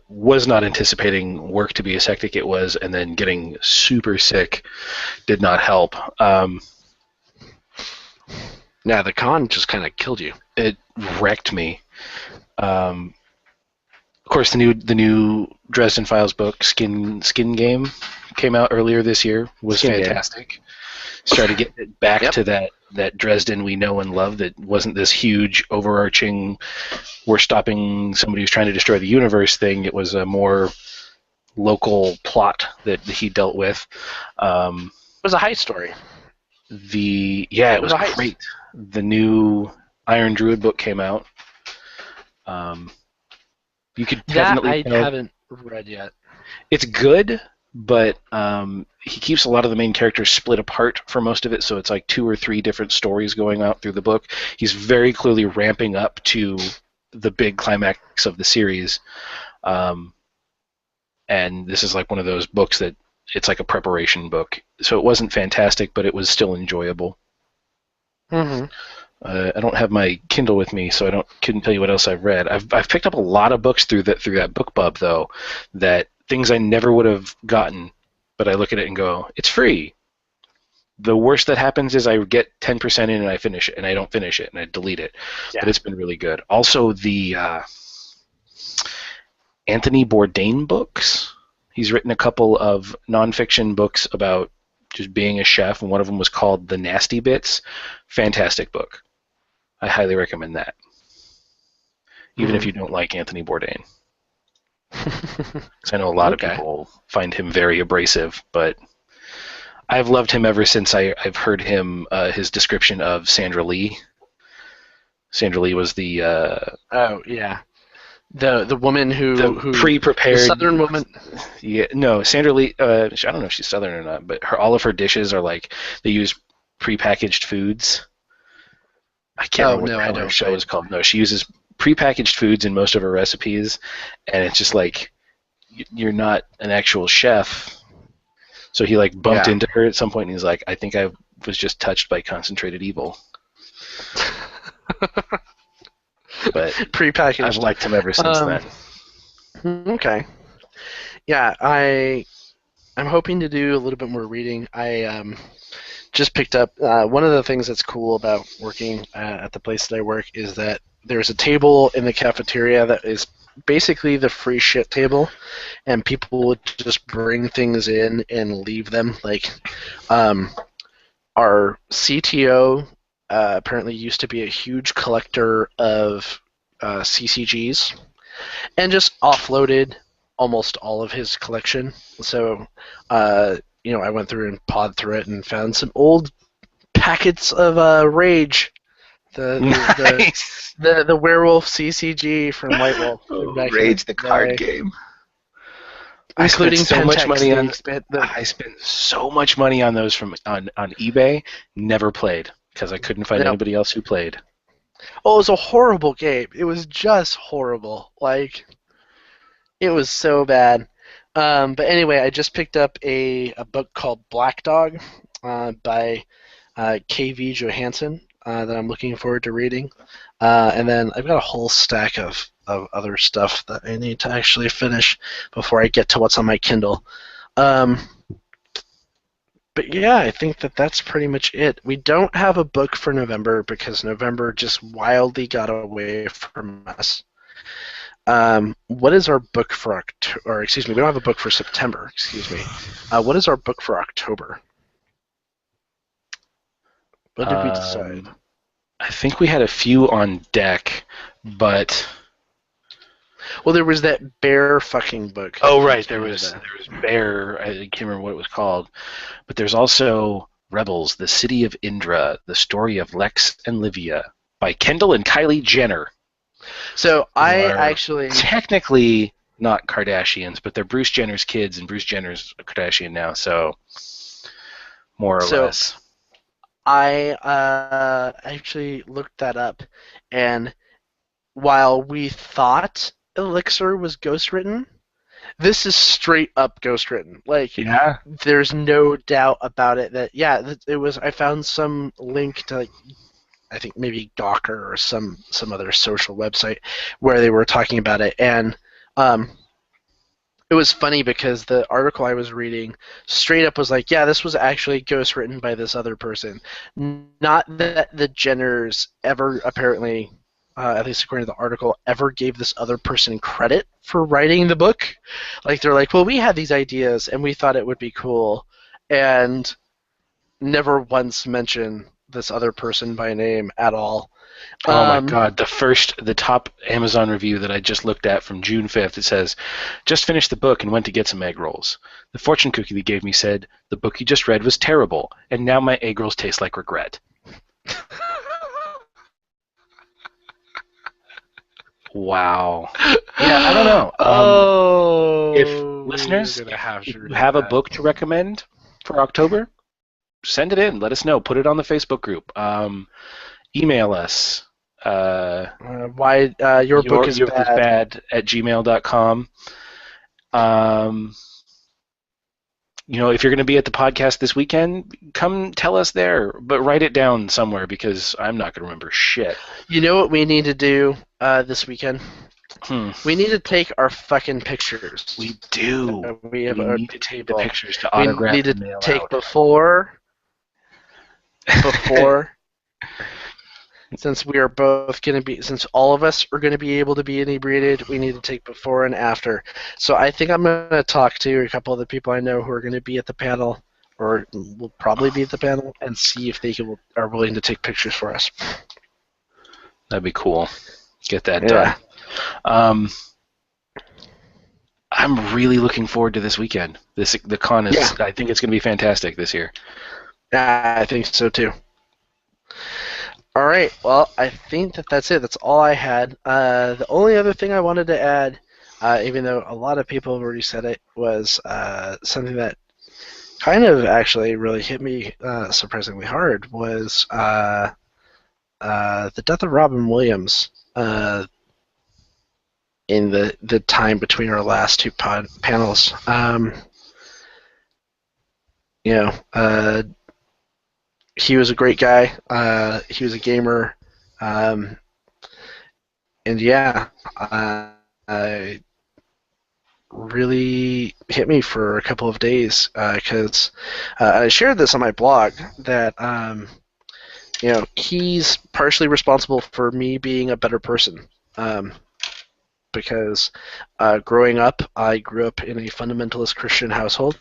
was not anticipating work to be as hectic it was, and then getting super sick did not help. Yeah, the con just kind of killed you. It wrecked me. Of course, the new Dresden Files book, Skin Game, came out earlier this year. Was Skin fantastic. Game. Started getting it back to that Dresden we know and love. That wasn't this huge overarching, we're stopping somebody who's trying to destroy the universe thing. It was a more local plot that he dealt with. It was a heist story. It was great. The new Iron Druid book came out. You could definitely. I haven't read yet. It's good, but he keeps a lot of the main characters split apart for most of it, so it's like 2 or 3 different stories going out through the book. He's very clearly ramping up to the big climax of the series, and this is like one of those books that it's like a preparation book. So it wasn't fantastic, but it was still enjoyable. Mm-hmm. I don't have my Kindle with me, so couldn't tell you what else I've read. I've picked up a lot of books through that BookBub though, that things I never would have gotten, but I look at it and go, it's free. The worst that happens is I get 10% in and I finish it, and I don't finish it, and I delete it. Yeah. But it's been really good. Also, the Anthony Bourdain books. He's written a couple of nonfiction books about just being a chef, and one of them was called The Nasty Bits. Fantastic book. I highly recommend that. Even if you don't like Anthony Bourdain. Because I know a lot of people find him very abrasive, but I've loved him ever since I've heard him, his description of Sandra Lee. Sandra Lee was the... The woman who pre-prepared... The Southern woman. Yeah, no, Sandra Lee, I don't know if she's Southern or not, but all of her dishes are like, they use prepackaged foods. I can't remember what her show is called. No, she uses prepackaged foods in most of her recipes, and it's just like, you're not an actual chef. So he like bumped into her at some point, and he's like, I think I was just touched by concentrated evil. But prepackaged. I've liked him ever since then. Okay. Yeah, I'm hoping to do a little bit more reading. I just picked up one of the things that's cool about working at the place that I work is that there's a table in the cafeteria that is basically the free shit table, and people would just bring things in and leave them. Like our CTO apparently used to be a huge collector of CCGs and just offloaded almost all of his collection. So I went through and pawed through it and found some old packets of Rage, the werewolf CCG from White Wolf. Rage, the card game. Including so much money on. I spent so much money on those on eBay. Never played because I couldn't find anybody else who played. Oh, it was a horrible game. It was just horrible. Like, it was so bad. But anyway, I just picked up a book called Black Dog by K.V. Johansson that I'm looking forward to reading. And then I've got a whole stack of other stuff that I need to actually finish before I get to what's on my Kindle. Um, but yeah, I think that that's pretty much it. We don't have a book for November because November just wildly got away from us. What is our book for October? Or excuse me, we don't have a book for September. Excuse me. What is our book for October? What did we decide? I think we had a few on deck, but Well, there was that bear fucking book. oh right, there was Bear. I can't remember what it was called, but there's also Rebels: The City of Indra, the story of Lex and Livia by Kendall and Kylie Jenner. So I Are actually technically not Kardashians, but they're Bruce Jenner's kids, and Bruce Jenner's a Kardashian now, so more or less. I actually looked that up, and while we thought Elixir was ghostwritten, this is straight up ghostwritten. Like, Yeah. there's no doubt about it that yeah, it was. I found some link to, like, I think maybe Gawker or some other social website where they were talking about it, and it was funny because the article I was reading straight up was like, yeah, this was actually ghostwritten by this other person. Not that the Jenners ever apparently, at least according to the article, ever gave this other person credit for writing the book. Like, they're like, well, we had these ideas and we thought it would be cool, and never once mention this other person by name at all. Oh my God, the top Amazon review that I just looked at from June 5th, it says, just finished the book and went to get some egg rolls. The fortune cookie they gave me said, the book you just read was terrible, and now my egg rolls taste like regret. Wow. Yeah, I don't know. If listeners, if you have a book to recommend for October, send it in. Let us know. Put it on the Facebook group. Email us. Why your book is bad at gmail.com. If you're going to be at the podcast this weekend, come tell us there, but write it down somewhere because I'm not going to remember shit. You know what we need to do this weekend? We need to take our fucking pictures. We do. We need to take the pictures to autograph. We need to take before. Since we are both going to be, since all of us are going to be able to be inebriated, we need to take before and after. So I think I'm going to talk to a couple of the people I know who are going to be at the panel, or will probably be at the panel, and see if they are willing to take pictures for us. That'd be cool. Get that done. I'm really looking forward to this weekend. The con is. Yeah. I think it's going to be fantastic this year. I think so too. All right. Well, I think that's it. That's all I had. The only other thing I wanted to add, even though a lot of people have already said it, was something that kind of actually really hit me surprisingly hard, was the death of Robin Williams in the time between our last two panels. He was a great guy. He was a gamer, and yeah, really hit me for a couple of days because I shared this on my blog that he's partially responsible for me being a better person. Because growing up, I grew up in a fundamentalist Christian household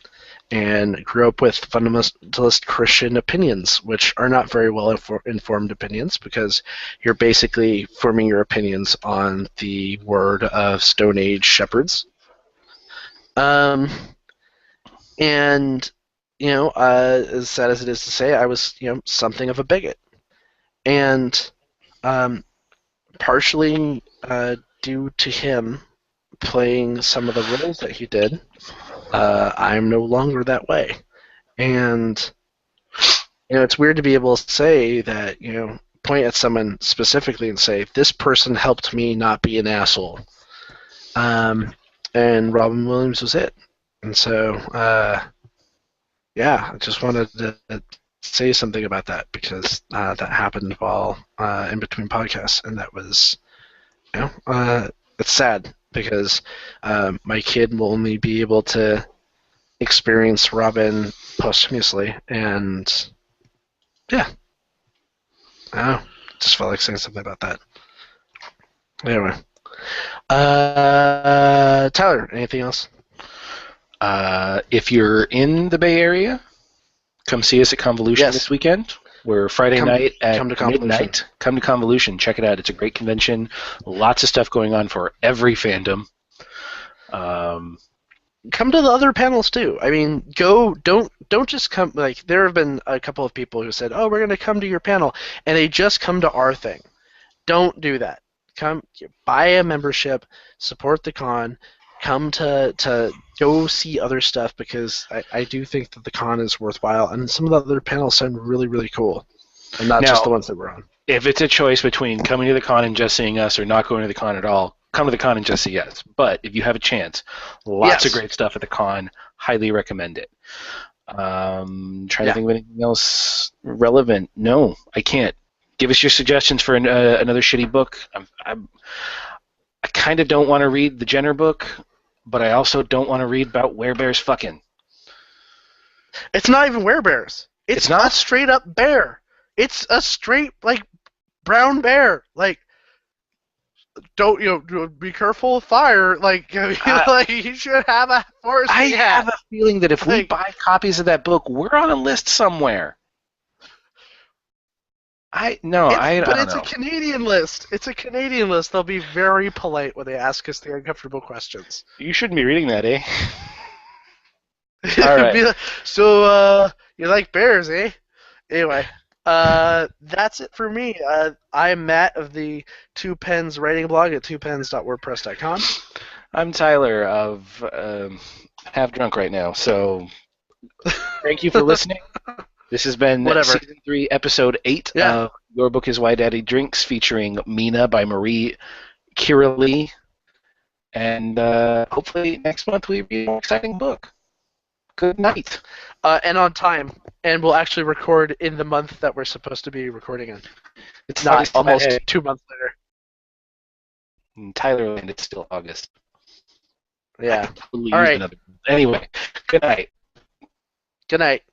and grew up with fundamentalist Christian opinions, which are not very well informed opinions because you're basically forming your opinions on the word of Stone Age shepherds. And, as sad as it is to say, I was, something of a bigot. And partially due to him playing some of the roles that he did, I'm no longer that way. And, it's weird to be able to say that, point at someone specifically and say, "This person helped me not be an asshole." And Robin Williams was it. And so, yeah, I just wanted to say something about that because that happened while in between podcasts, and that was, it's sad because my kid will only be able to experience Robin posthumously, and yeah, I don't know, just felt like saying something about that. Anyway, Tyler, anything else? If you're in the Bay Area, come see us at Convolution this weekend. We're Friday night at midnight. Come to Convolution. Check it out. It's a great convention. Lots of stuff going on for every fandom. Come to the other panels too. I mean, don't just come. Like, there have been a couple of people who said, "Oh, we're going to come to your panel," and they just come to our thing. Don't do that. Come, buy a membership, support the con. Come to go see other stuff because I do think that the con is worthwhile, and some of the other panels sound really, really cool, and not just the ones that we're on. If it's a choice between coming to the con and just seeing us or not going to the con at all, come to the con and just see us. But if you have a chance, lots of great stuff at the con. Highly recommend it. Trying to think of anything else relevant. No, I can't. Give us your suggestions for another shitty book. I kind of don't want to read the Jenner book, but I also don't want to read about werebears fucking. It's not even werebears. It's not a straight up bear. It's a straight, like, brown bear. Like, don't be careful of fire. Like, like, you should have a forest. I have a feeling that if we buy copies of that book, we're on a list somewhere. But it's a Canadian list. It's a Canadian list. They'll be very polite when they ask us the uncomfortable questions. You shouldn't be reading that, eh? All right. So, you like bears, eh? Anyway, that's it for me. I'm Matt of the Two Pens writing blog at twopens.wordpress.com. I'm Tyler of Half Drunk right now. So, thank you for listening. This has been Season 3, Episode 8 of Your Book is Why Daddy Drinks, featuring Mina by Marie Kiralee. And hopefully next month we read a more exciting book. Good night. And on time. And we'll actually record in the month that we're supposed to be recording in. It's not almost 2 months later. In Tylerland, it's still August. Yeah. Totally all right. Anyway, good night. Good night.